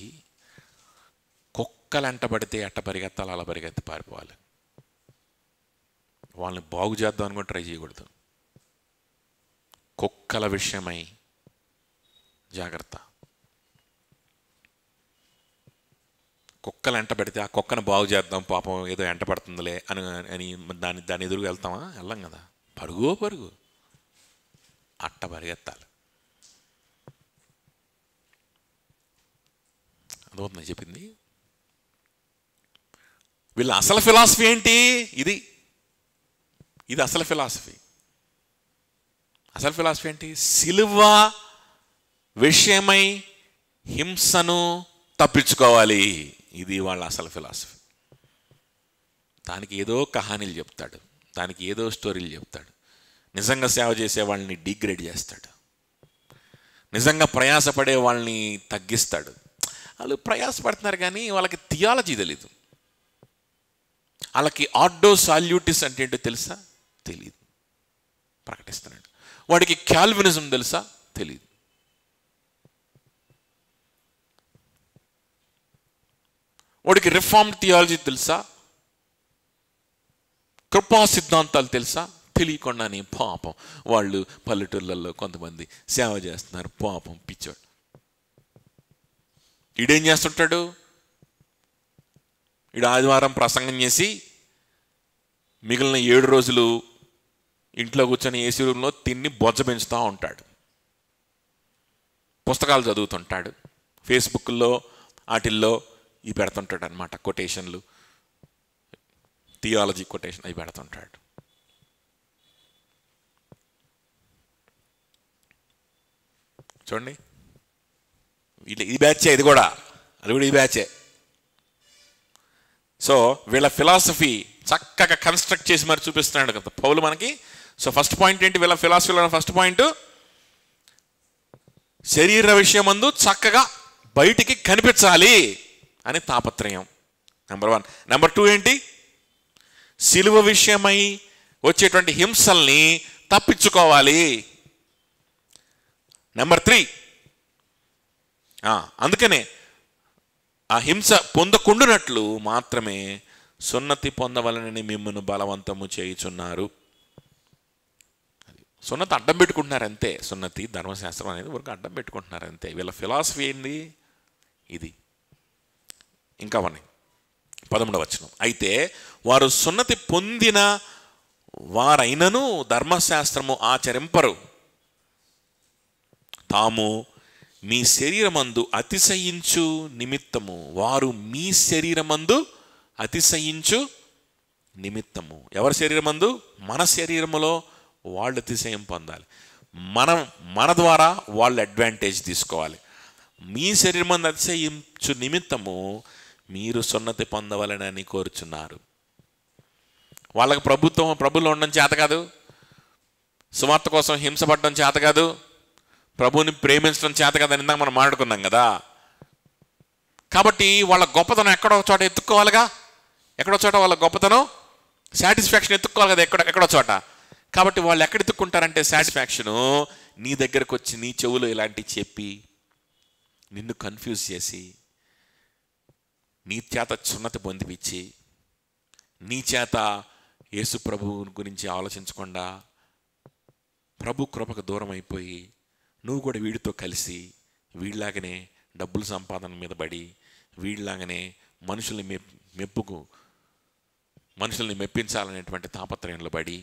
కుక్కలు ఎంటబడితే ఎట్ట పరిగెత్తాలి అలా పరిగెత్తి పారిపోవాలి. వాళ్ళని బాగు చేద్దాం అనుకుని ట్రై చేయకూడదు. కుక్కల విషయమై జాగ్రత్త. కుక్కలు ఎంట పెడితే ఆ కుక్కను బాగు చేద్దాం, పాపం ఏదో ఎంట పడుతుందిలే అని దాని ఎదురుగా వెళ్తామా? వెళ్ళాం కదా. పరుగు అట్ట పరిగెత్తాలి. అదవుతుంది చెప్పింది. వీళ్ళ అసలు ఫిలాసఫీ ఏంటి? ఇది అసలు ఫిలాసఫీ. అసలు ఫిలాసఫీ ఏంటి? సిలువ విషయమై హింసను తప్పించుకోవాలి. ఇది వాళ్ళ అసలు ఫిలాసఫీ. దానికి ఏదో కహానీలు చెప్తాడు, దానికి ఏదో స్టోరీలు చెప్తాడు, నిజంగా సేవ చేసే వాళ్ళని డిగ్రేడ్ చేస్తాడు, నిజంగా ప్రయాసపడే వాళ్ళని తగ్గిస్తాడు. వాళ్ళు ప్రయాసపడుతున్నారు కానీ వాళ్ళకి థియాలజీ తెలీదు. వాళ్ళకి ఆర్డో సాల్యూటిస్ అంటే ఏంటో తెలుసా? తెలియదు. ప్రకటిస్తున్నాడు. వాడికి క్యాల్వినిజం తెలుసా? తెలియదు. వాడికి రిఫార్మ్డ్ థియాలజీ తెలుసా? కృపా సిద్ధాంతాలు తెలుసా? తెలియకుండానే పాపం వాళ్ళు పల్లెటూళ్ళల్లో కొంతమంది సేవ చేస్తున్నారు. పాపం పిచ్చోడు. ఈడేం చేస్తుంటాడు? ఈడు ఆదివారం ప్రసంగం చేసి మిగిలిన 7 రోజులు ఇంట్లో కూర్చొని ఏసీ రూమ్లో తిని బొజ్జ పెంచుతూ ఉంటాడు. పుస్తకాలు చదువుతుంటాడు, ఫేస్బుక్లో వాటిల్లో ఇవి పెడుతుంటాడు అనమాట, కొటేషన్లు, థియాలజీ కొటేషన్ అవి పెడుతుంటాడు. చూడండి, ఇది బ్యాచే, ఇది కూడా, అది కూడా ఈ బ్యాచే. సో వీళ్ళ ఫిలాసఫీ చక్కగా కన్స్ట్రక్ట్ చేసి మరి చూపిస్తున్నాడు కదా పౌలు మనకి. సో ఫస్ట్ పాయింట్ ఏంటి వీళ్ళ ఫిలాసఫీలో? ఫస్ట్ పాయింట్, శరీర విషయమందు చక్కగా బయటికి కనిపించాలి అని తాపత్రయం, నెంబర్ 1. నెంబర్ 2 ఏంటి? సిలువ విషయమై వచ్చేటువంటి హింసల్ని తప్పించుకోవాలి. నెంబర్ 3, అందుకనే ఆ హింస పొందకుండునట్లు మాత్రమే సున్నతి పొందవలనని మిమ్మల్ని బలవంతము చేయుచున్నారు. సున్నతి అడ్డం పెట్టుకుంటున్నారు అంతే. సున్నతి ధర్మశాస్త్రం అనేది వరకు అడ్డం పెట్టుకుంటున్నారు అంతే. వీళ్ళ ఫిలాసఫీ ఏంది? ఇది. ఇంకా 11వ వచనం, అయితే వారు సున్నతి పొందిన వారైనను ధర్మశాస్త్రము ఆచరింపరు, తాము మీ శరీరమందు అతిశయించు నిమిత్తము. వారు మీ శరీరమందు అతిశయించు నిమిత్తము. ఎవరి శరీరమందు? మన శరీరములో వాళ్ళు అతిశయం పొందాలి, మన ద్వారా వాళ్ళు అడ్వాంటేజ్ తీసుకోవాలి. మీ శరీరమందు అతిశయించు నిమిత్తము మీరు సున్నతి పొందవలనని కోరుచున్నారు. వాళ్ళకి ప్రభులో ఉండడం చేత కాదు, సువార్త కోసం హింసపడడం చేత కాదు, ప్రభువుని ప్రేమించడం చేత కాదని ఇందాక మనం మాట్లాడుకున్నాం కదా. కాబట్టి వాళ్ళ గొప్పతనం ఎక్కడో చోట ఎత్తుక్కోవాలిగా. ఎక్కడో చోట వాళ్ళ గొప్పతనం, సాటిస్ఫాక్షన్ ఎత్తుక్కోవాలి కదా ఎక్కడో చోట. కాబట్టి వాళ్ళు ఎక్కడ ఎత్తుక్కుంటారంటే సాటిస్ఫాక్షను నీ దగ్గరకు వచ్చి నీ చెవులో ఇలాంటివి చెప్పి నిన్ను కన్ఫ్యూజ్ చేసి నీ చేత సున్నతి పొందిపించి నీ చేత యేసు ప్రభువు గురించి ఆలోచించకుండా ప్రభు కృపకు దూరం అయిపోయి నువ్వు కూడా వీడితో కలిసి వీళ్ళలాగనే డబ్బుల సంపాదన మీద పడి వీళ్ళలాగనే మనుషుల్ని మెప్పించాలనేటువంటి తాపత్రయంలో పడి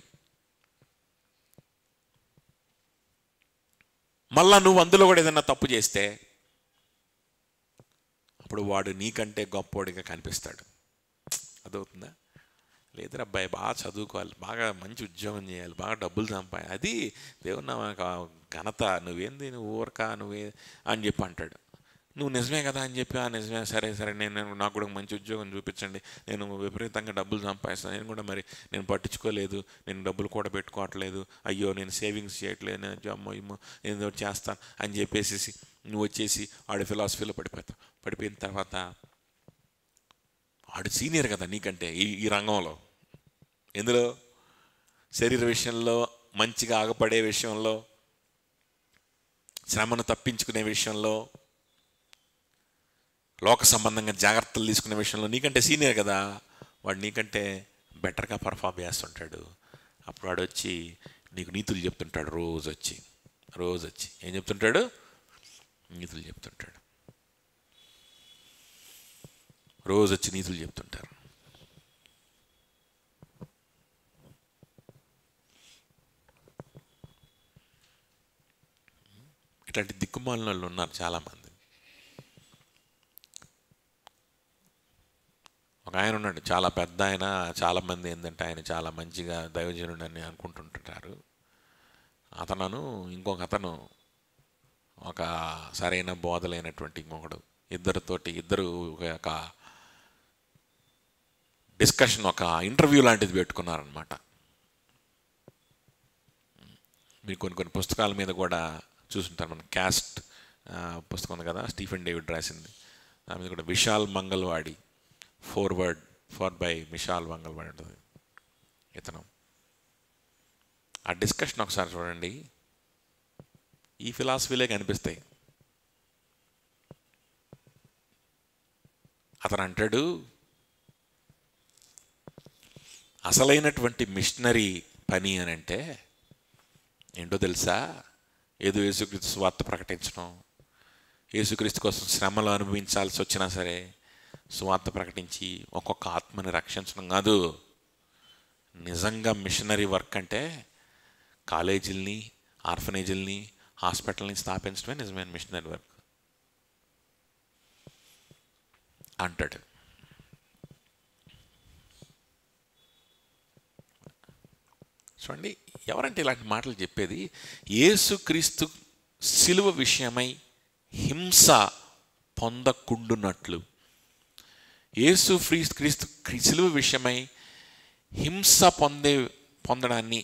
మళ్ళా నువ్వు అందులో కూడా ఏదైనా తప్పు చేస్తే అప్పుడు వాడు నీకంటే గొప్పోడిగా కనిపిస్తాడు. అదవుతుందా? లేదురా అబ్బాయి, బాగా చదువుకోవాలి, బాగా మంచి ఉద్యోగం చేయాలి, బాగా డబ్బులు సంపాది, అది దేవుడు నా ఘనత, నువ్వేంది నువ్వు ఊరకా నువ్వే అని చెప్పి అంటాడు. నువ్వు నిజమే కదా అని చెప్పి, నిజమే, సరే నాకు కూడా మంచి ఉద్యోగం చూపించండి, నేను విపరీతంగా డబ్బులు సంపాదిస్తాను, నేను పట్టించుకోలేదు, నేను డబ్బులు కూడా పెట్టుకోవట్లేదు, అయ్యో నేను సేవింగ్స్ చేయట్లేదు, నేను ఏదో చేస్తాను అని చెప్పేసి నువ్వు వచ్చేసి ఆడి ఫిలాసఫీలో పడిపోయిన తర్వాత ఆడు సీనియర్ కదా నీకంటే ఈ రంగంలో. ఎందులో? శరీర విషయంలో, మంచిగా ఆగపడే విషయంలో, శ్రమను తప్పించుకునే విషయంలో, లోక సంబంధంగా జాగ్రత్తలు తీసుకునే విషయంలో నీకంటే సీనియర్ కదా. వాడు నీకంటే బెటర్గా పర్ఫామ్ చేస్తుంటాడు. అప్పుడు వాడు వచ్చి నీకు నీతులు చెప్తుంటాడు. రోజు వచ్చి ఏం చెప్తుంటాడు? నీతులు చెప్తుంటాడు. రోజు వచ్చి నీతులు చెప్తుంటారు. ఇట్లాంటి దిక్కుమాలిన వాళ్ళు ఉన్నారు చాలామంది. ఒక ఆయన ఉన్నాడు, చాలా పెద్ద ఆయన. చాలామంది ఏంటంటే ఆయన చాలా మంచిగా దైవజనుడు అని అనుకుంటుంటారు. ఇంకొక అతను ఒక సరైన బోధలైనటువంటి ఇంకొకడు, ఇద్దరు ఒక డిస్కషన్, ఒక ఇంటర్వ్యూ లాంటిది పెట్టుకున్నారనమాట. మీరు కొన్ని పుస్తకాల మీద కూడా చూసుంటారు. మన క్యాస్ట్ పుస్తకం ఉంది కదా, స్టీఫెన్ డేవిడ్ రాసింది. దాని మీద కూడా విశాల్ మంగళవాడి, ఫోర్ బై విశాల్ మంగళవాడి ఉంటుంది ఇతను. ఆ డిస్కషన్ ఒకసారి చూడండి, ఈ ఫిలాసఫీలే కనిపిస్తాయి. అతను అంటాడు, అసలైనటువంటి మిషనరీ పని అని అంటే ఏంటో తెలుసా? ఏదో యేసుక్రీస్తు సువార్త ప్రకటించడం, యేసుక్రీస్తు కోసం శ్రమలు అనుభవించాల్సి వచ్చినా సరే సువార్త ప్రకటించి ఒక్కొక్క ఆత్మని రక్షించడం కాదు. నిజంగా మిషనరీ వర్క్ అంటే కాలేజీల్ని, ఆర్ఫనేజీల్ని, హాస్పిటల్ని స్థాపించడమే నిజమైన మిషనరీ వర్క్ అంటాడు. చూడండి, ఎవరంటే ఇలాంటి మాటలు చెప్పేది? యేసుక్రీస్తు సిలువ విషయమై హింస పొందకుండునట్లు. యేసు క్రీస్తు సిలువ విషయమై హింస పొందడాన్ని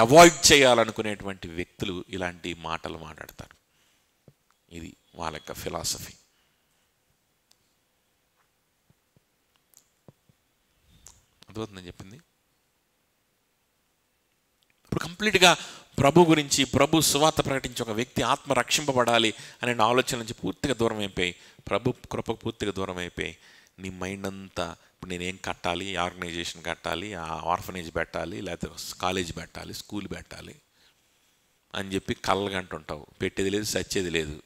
అవాయిడ్ చేయాలనుకునేటువంటి వ్యక్తులు ఇలాంటి మాటలు మాట్లాడతారు. ఇది వాళ్ళ యొక్క ఫిలాసఫీ. అర్థమవుతుందని చెప్పింది. ఇప్పుడు కంప్లీట్గా ప్రభు గురించి, ప్రభు సువార్త ప్రకటించి ఒక వ్యక్తి ఆత్మ రక్షింపబడాలి అనే ఆలోచన నుంచి పూర్తిగా దూరం అయిపోయి, ప్రభు కృపకు పూర్తిగా దూరం అయిపోయి, నీ మైండ్ అంతా ఇప్పుడు నేనేం కట్టాలి, ఆర్గనైజేషన్ కట్టాలి, ఆ ఆర్ఫనేజ్ పెట్టాలి, లేకపోతే కాలేజ్ పెట్టాలి, స్కూల్ పెట్టాలి అని చెప్పి కళ్ళగంటుంటావు. పెట్టేది లేదు, సచ్చేది లేదు.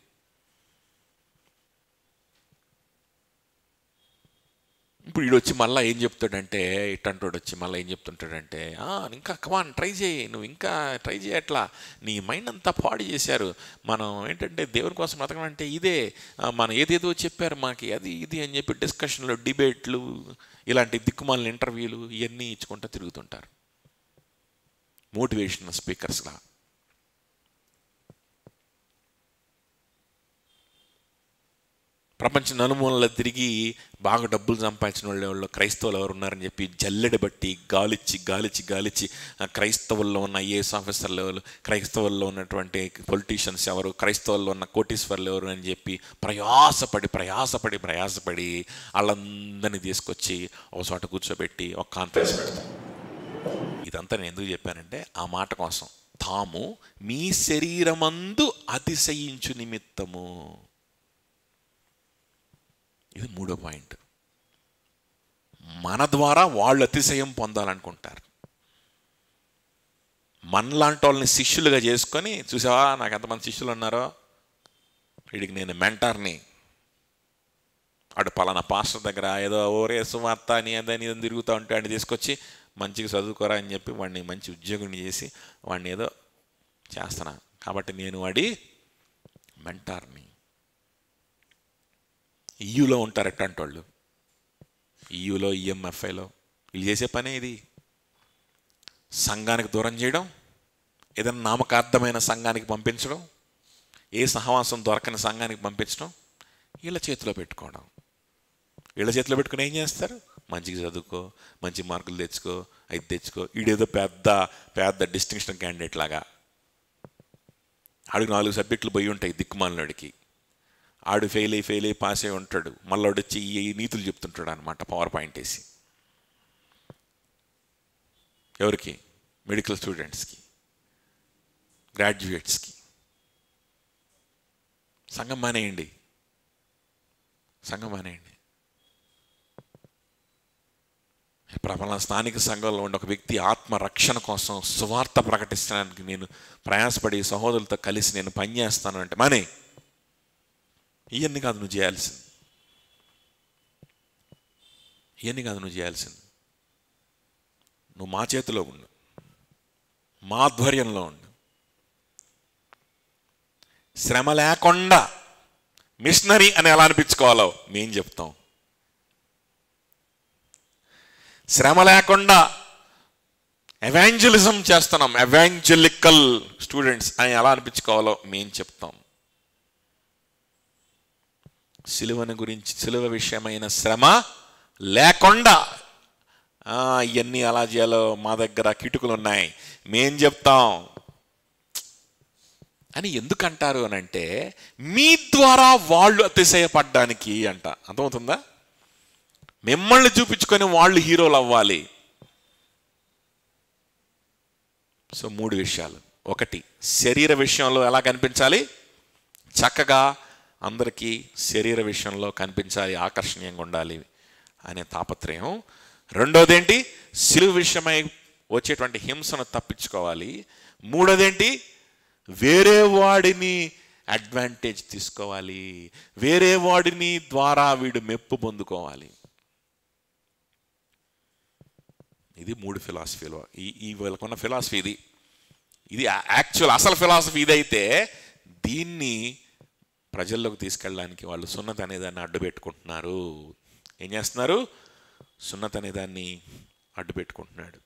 ఇప్పుడు వీడు వచ్చి మళ్ళీ ఏం చెప్తాడంటే, ఇట్టంటోడు వచ్చి మళ్ళీ ఏం చెప్తుంటాడంటే, ఇంకా కమాన్ ట్రై చేయి, నువ్వు ఇంకా ట్రై చేయట్లా, నీ మైండ్ అంతా పాడు చేశారు. మనం ఏంటంటే దేవుని కోసం బ్రతకడం అంటే ఇదే, మనం ఏదేదో చెప్పారు మాకు అది ఇది అని చెప్పి డిస్కషన్లు, డిబేట్లు, ఇలాంటి దిక్కుమాలిన ఇంటర్వ్యూలు ఇవన్నీ ఇచ్చుకుంటూ తిరుగుతుంటారు మోటివేషనల్ స్పీకర్స్లా. ప్రపంచ నలుమూలలో తిరిగి బాగా డబ్బులు సంపాదించిన వాళ్ళు క్రైస్తవులు ఎవరు ఉన్నారని చెప్పి జల్లెడ బట్టి గాలిచ్చి క్రైస్తవుల్లో ఉన్న ఐఏఎస్ ఆఫీసర్లు ఎవరు, క్రైస్తవుల్లో ఉన్నటువంటి పొలిటీషియన్స్ ఎవరు, క్రైస్తవుల్లో ఉన్న కోటీశ్వర్లు ఎవరు అని చెప్పి ప్రయాసపడి వాళ్ళందరినీ తీసుకొచ్చి ఒక చోట కూర్చోబెట్టి ఒక కాన్ఫరెన్స్ పెడతారు. ఇదంతా నేను ఎందుకు చెప్పానంటే ఆ మాట కోసం. తాము మీ శరీరమందు అతిశయించు నిమిత్తము. ఇది 3వ పాయింట్. మన ద్వారా వాళ్ళు అతిశయం పొందాలనుకుంటారు. మనలాంటి వాళ్ళని శిష్యులుగా చేసుకొని, చూసావా నాకు ఎంతమంది శిష్యులు ఉన్నారో, వీడికి నేను మెంటార్ని, అటు పలానా పాస్టర్ దగ్గర ఏదో ఓరే సువార్త అని అదని తిరుగుతూ ఉంటే వాడిని తీసుకొచ్చి మంచిగా చదువుకోరా అని చెప్పి వాడిని మంచి ఉద్యోగిని చేసి వాడిని ఏదో చేస్తున్నా కాబట్టి నేను వాడి మెంటార్ని. ఈయూలో ఉంటారు ఎట్టంటి వాళ్ళు, ఈయూలో, ఈఎంఎఫ్ఐలో వీళ్ళు చేసే పనే ఇది. సంఘానికి దూరం చేయడం, ఏదైనా నామకార్థమైన సంఘానికి పంపించడం, ఏ సహవాసం దొరకని సంఘానికి పంపించడం, వీళ్ళ చేతిలో పెట్టుకోవడం. వీళ్ళ చేతిలో పెట్టుకుని ఏం చేస్తారు, మంచిగా చదువుకో, మంచి మార్కులు తెచ్చుకో, అది తెచ్చుకో. వీడేదో పెద్ద డిస్టింక్షన్ క్యాండిడేట్ లాగా, ఆడికి 4 సబ్జెక్టులు పోయి ఉంటాయి దిక్కుమాలినోడికి, ఆడు ఫెయిల్ అయ్యి పాస్ అయి ఉంటాడు. మళ్ళీ వచ్చి ఈ నీతులు చెప్తుంటాడు అనమాట పవర్ పాయింట్ వేసి. ఎవరికి? మెడికల్ స్టూడెంట్స్కి, గ్రాడ్యుయేట్స్కి. సంఘం మానేయండి. ప్రబల స్థానిక సంఘంలో ఉండే ఒక వ్యక్తి ఆత్మరక్షణ కోసం సువార్త ప్రకటించడానికి నేను ప్రయాసపడి సహోదరులతో కలిసి నేను పనిచేస్తాను అంటే మానే. ఇవన్నీ కాదు నువ్వు చేయాల్సింది, నువ్వు మా చేతిలో ఉండు, మా ఆధ్వర్యంలో ఉండు. శ్రమ లేకుండా మిషనరీ అని ఎలా అనిపించుకోవాలో మేం చెప్తాం. శ్రమ లేకుండా ఎవాంజలిజం చేస్తున్నాం, ఎవాంజలికల్ స్టూడెంట్స్ అని ఎలా అనిపించుకోవాలో మేం చెప్తాం. సిలువ విషయమైన శ్రమ లేకుండా ఇవన్నీ ఎలా చేయాలో మా దగ్గర కిటుకులు ఉన్నాయి, మేం చెప్తాం అని ఎందుకంటారు అని అంటే, మీ ద్వారా వాళ్ళు అతిశయపడ్డానికి అంట. అర్థమవుతుందా? మిమ్మల్ని చూపించుకొని వాళ్ళు హీరోలు అవ్వాలి. సో 3 విషయాలు. 1, శరీర విషయంలో ఎలా కనిపించాలి, చక్కగా అందరికీ శరీర విషయంలో కనిపించాలి, ఆకర్షణీయంగా ఉండాలి అనే తాపత్రయం. 2వది ఏంటి, సిలువ విషయమై వచ్చేటువంటి హింసను తప్పించుకోవాలి. 3వది ఏంటి, వేరే వాడిని అడ్వాంటేజ్ తీసుకోవాలి, వేరే వాడిని ద్వారా వీడు మెప్పు పొందుకోవాలి. ఇది 3 ఫిలాసఫీలు. ఈ వీళ్ళకున్న ఫిలాసఫీ ఇది యాక్చువల్ అసలు ఫిలాసఫీ ఇదైతే, దీన్ని ప్రజల్లోకి తీసుకెళ్ళడానికి వాళ్ళు సున్నతి అనేదాన్ని అడ్డు పెట్టుకుంటున్నారు. ఏం చేస్తున్నారు? సున్నతి అనేదాన్ని అడ్డు పెట్టుకుంటున్నాడు.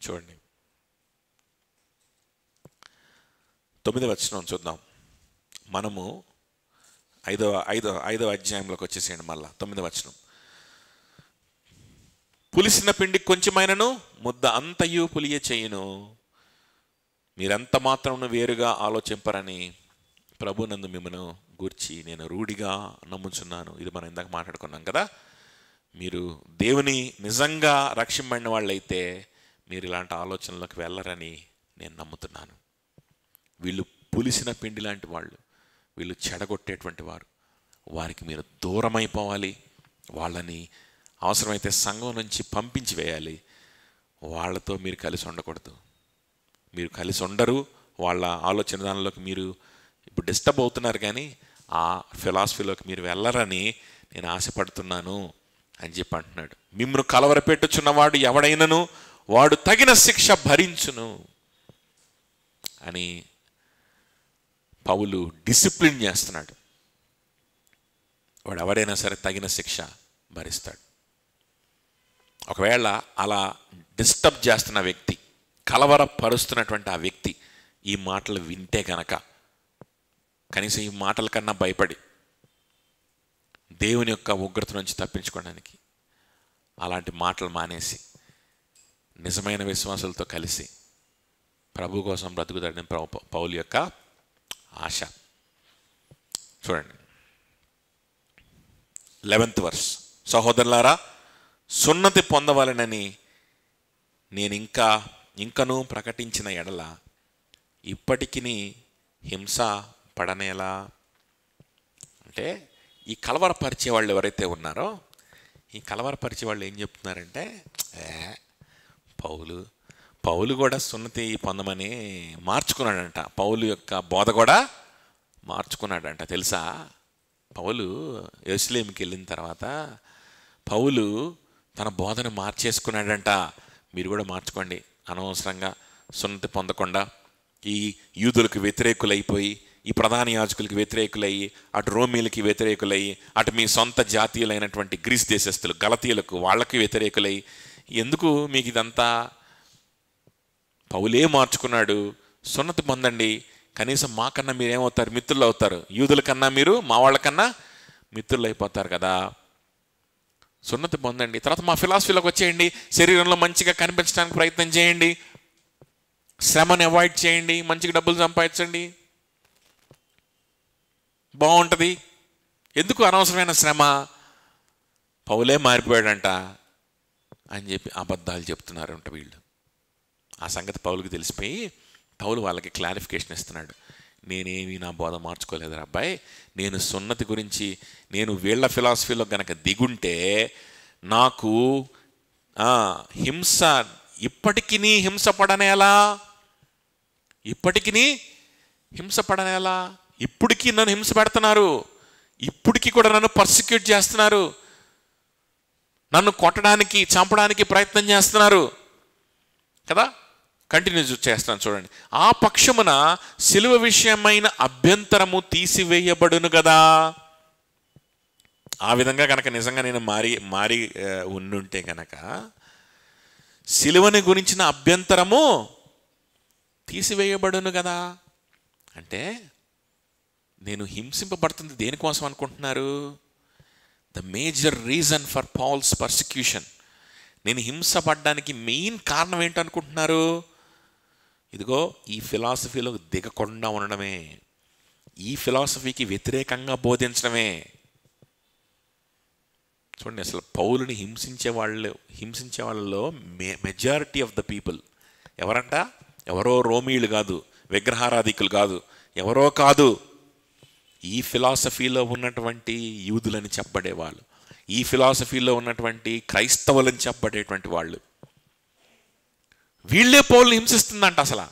చూడండి, 9వ వచనం చూద్దాం. మనము 5వ అధ్యాయంలోకి వచ్చేసేయండి. మళ్ళా 9వ వచనం. పులిసిన పిండి కొంచెమైనను ముద్ద అంతయు పులియ చేయును, మీరెంత మాత్రం వేరుగా ఆలోచింపరని ప్రభునందు మిమ్మను గూర్చి నేను రూఢిగా నమ్ముచున్నాను. ఇది మనం ఇందాక మాట్లాడుకున్నాం కదా. మీరు దేవుని నిజంగా రక్షింపబడిన వాళ్ళైతే మీరు ఇలాంటి ఆలోచనలోకి వెళ్ళరని నేను నమ్ముతున్నాను. వీళ్ళు పులిసిన పిండి లాంటి వాళ్ళు, వీళ్ళు చెడగొట్టేటువంటి వారు. వారికి మీరు దూరం అయిపోవాలి. వాళ్ళని అవసరమైతే సంఘం నుంచి పంపించి వేయాలి. వాళ్ళతో మీరు కలిసి ఉండకూడదు. మీరు కలిసి ఉండరు. వాళ్ళ ఆలోచన దానిలోకి మీరు ఇప్పుడు డిస్టర్బ్ అవుతున్నారు, కానీ ఆ ఫిలాసఫీలోకి మీరు వెళ్ళరని నేను ఆశపడుతున్నాను అని చెప్పి అంటున్నాడు. మిమ్మల్ని కలవరపెట్టుచున్నవాడు ఎవడైనను వాడు తగిన శిక్ష భరించును అని పౌలు డిసిప్లిన్ చేస్తున్నాడు. వాడు ఎవడైనా సరే తగిన శిక్ష భరిస్తాడు. ఒకవేళ అలా డిస్టర్బ్ చేస్తున్న వ్యక్తి, కలవరపరుస్తున్నటువంటి ఆ వ్యక్తి ఈ మాటలు వింటే గనక, కనీసం ఈ మాటల కన్నా భయపడి దేవుని యొక్క ఉగ్రత నుంచి తప్పించుకోవడానికి అలాంటి మాటలు మానేసి నిజమైన విశ్వాసులతో కలిసి ప్రభు కోసం బ్రతుకుతాడని పౌలు యొక్క ఆశ. చూడండి 11th verse. సహోదరులారా, సున్నతి పొందవాలనని నేను ఇంకనూ ప్రకటించిన ఎడల ఇప్పటికీ హింస పడనేలా. అంటే ఈ కలవరపరిచే వాళ్ళు ఎవరైతే ఉన్నారో, ఈ కలవరపరిచే వాళ్ళు ఏం చెప్తున్నారంటే, పౌలు కూడా సున్నతి పొందమని మార్చుకున్నాడంట. పౌలు యొక్క బోధ కూడా మార్చుకున్నాడంట. తెలుసా, పౌలు యెరూషలేముకి వెళ్ళిన తర్వాత పౌలు తన బోధను మార్చేసుకున్నాడంట. మీరు కూడా మార్చుకోండి. అనవసరంగా సున్నతి పొందకుండా ఈ యూదులకు వ్యతిరేకులైపోయి, ఈ ప్రధాన యాజకులకి వ్యతిరేకులయ్యి, అటు రోమీలకి వ్యతిరేకులయ్యి, అటు మీ సొంత జాతీయులైనటువంటి గ్రీస్ దేశస్తులు గలతీయులకు వాళ్ళకి వ్యతిరేకులయ్యి, ఎందుకు మీకు ఇదంతా? పౌలే మార్చుకున్నాడు. సున్నతి పొందండి, కనీసం మాకన్నా మీరేమవుతారు? మిత్రులు అవుతారు. యూదుల కన్నా మీరు మా వాళ్ళకన్నా మిత్రులు అయిపోతారు కదా. సున్నతి పొందండి, తర్వాత మా ఫిలాసఫీలోకి వచ్చేయండి. శరీరంలో మంచిగా కనిపించడానికి ప్రయత్నం చేయండి, శ్రమని అవాయిడ్ చేయండి, మంచిగా డబ్బులు సంపాదించండి, బాగుంటుంది. ఎందుకు అనవసరమైన శ్రమ? పౌలే మారిపోయాడంట అని చెప్పి అబద్ధాలు చెప్తున్నారంట వీళ్ళు. ఆ సంగతి పౌలుకి తెలిసిపోయి పౌలు వాళ్ళకి క్లారిఫికేషన్ ఇస్తున్నాడు. నేనేమి నా బోధ మార్చుకోలేదు అబ్బాయి. నేను సున్నతి గురించి నేను వీళ్ళ ఫిలాసఫీలో గనక దిగుంటే నాకు హింస ఇప్పటికీ హింస పడనేలా, ఇప్పటికీ హింస పడనేలా. ఇప్పటికీ నన్ను హింస పెడుతున్నారు, ఇప్పటికీ కూడా నన్ను పర్సిక్యూట్ చేస్తున్నారు, నన్ను కొట్టడానికి చంపడానికి ప్రయత్నం చేస్తున్నారు కదా. కంటిన్యూ చేస్తాను చూడండి. ఆ పక్షమున సిలువ విషయమైన అభ్యంతరము తీసివేయబడును కదా. ఆ విధంగా కనుక నిజంగా నేను మారి ఉండుంటే కనుక సిలువని గురించిన అభ్యంతరము తీసివేయబడును కదా. అంటే నేను హింసింపబడుతుంది దేనికోసం అనుకుంటున్నారు? The major reason for Paul's persecution. నేను హింసపడడానికి మెయిన్ కారణం ఏంటనుకుంటున్నారు? ఇదిగో ఈ ఫిలాసఫీలో దిగకుండా ఉండడమే, ఈ ఫిలాసఫీకి వ్యతిరేకంగా బోధించడమే. చూడండి, అసలు పౌలుని హింసించే వాళ్ళలో మెజారిటీ ఆఫ్ ద పీపుల్ ఎవరంట? ఎవరో రోమీయులు కాదు, విగ్రహారాధికులు కాదు, ఎవరో కాదు, ఈ ఫిలాసఫీలో ఉన్నటువంటి యూదులని చెప్పబడేవాళ్ళు, ఈ ఫిలాసఫీలో ఉన్నటువంటి క్రైస్తవులని చెప్పబడేటువంటి వాళ్ళు. వీళ్ళే పౌలుని హింసిస్తుందంట. అసలు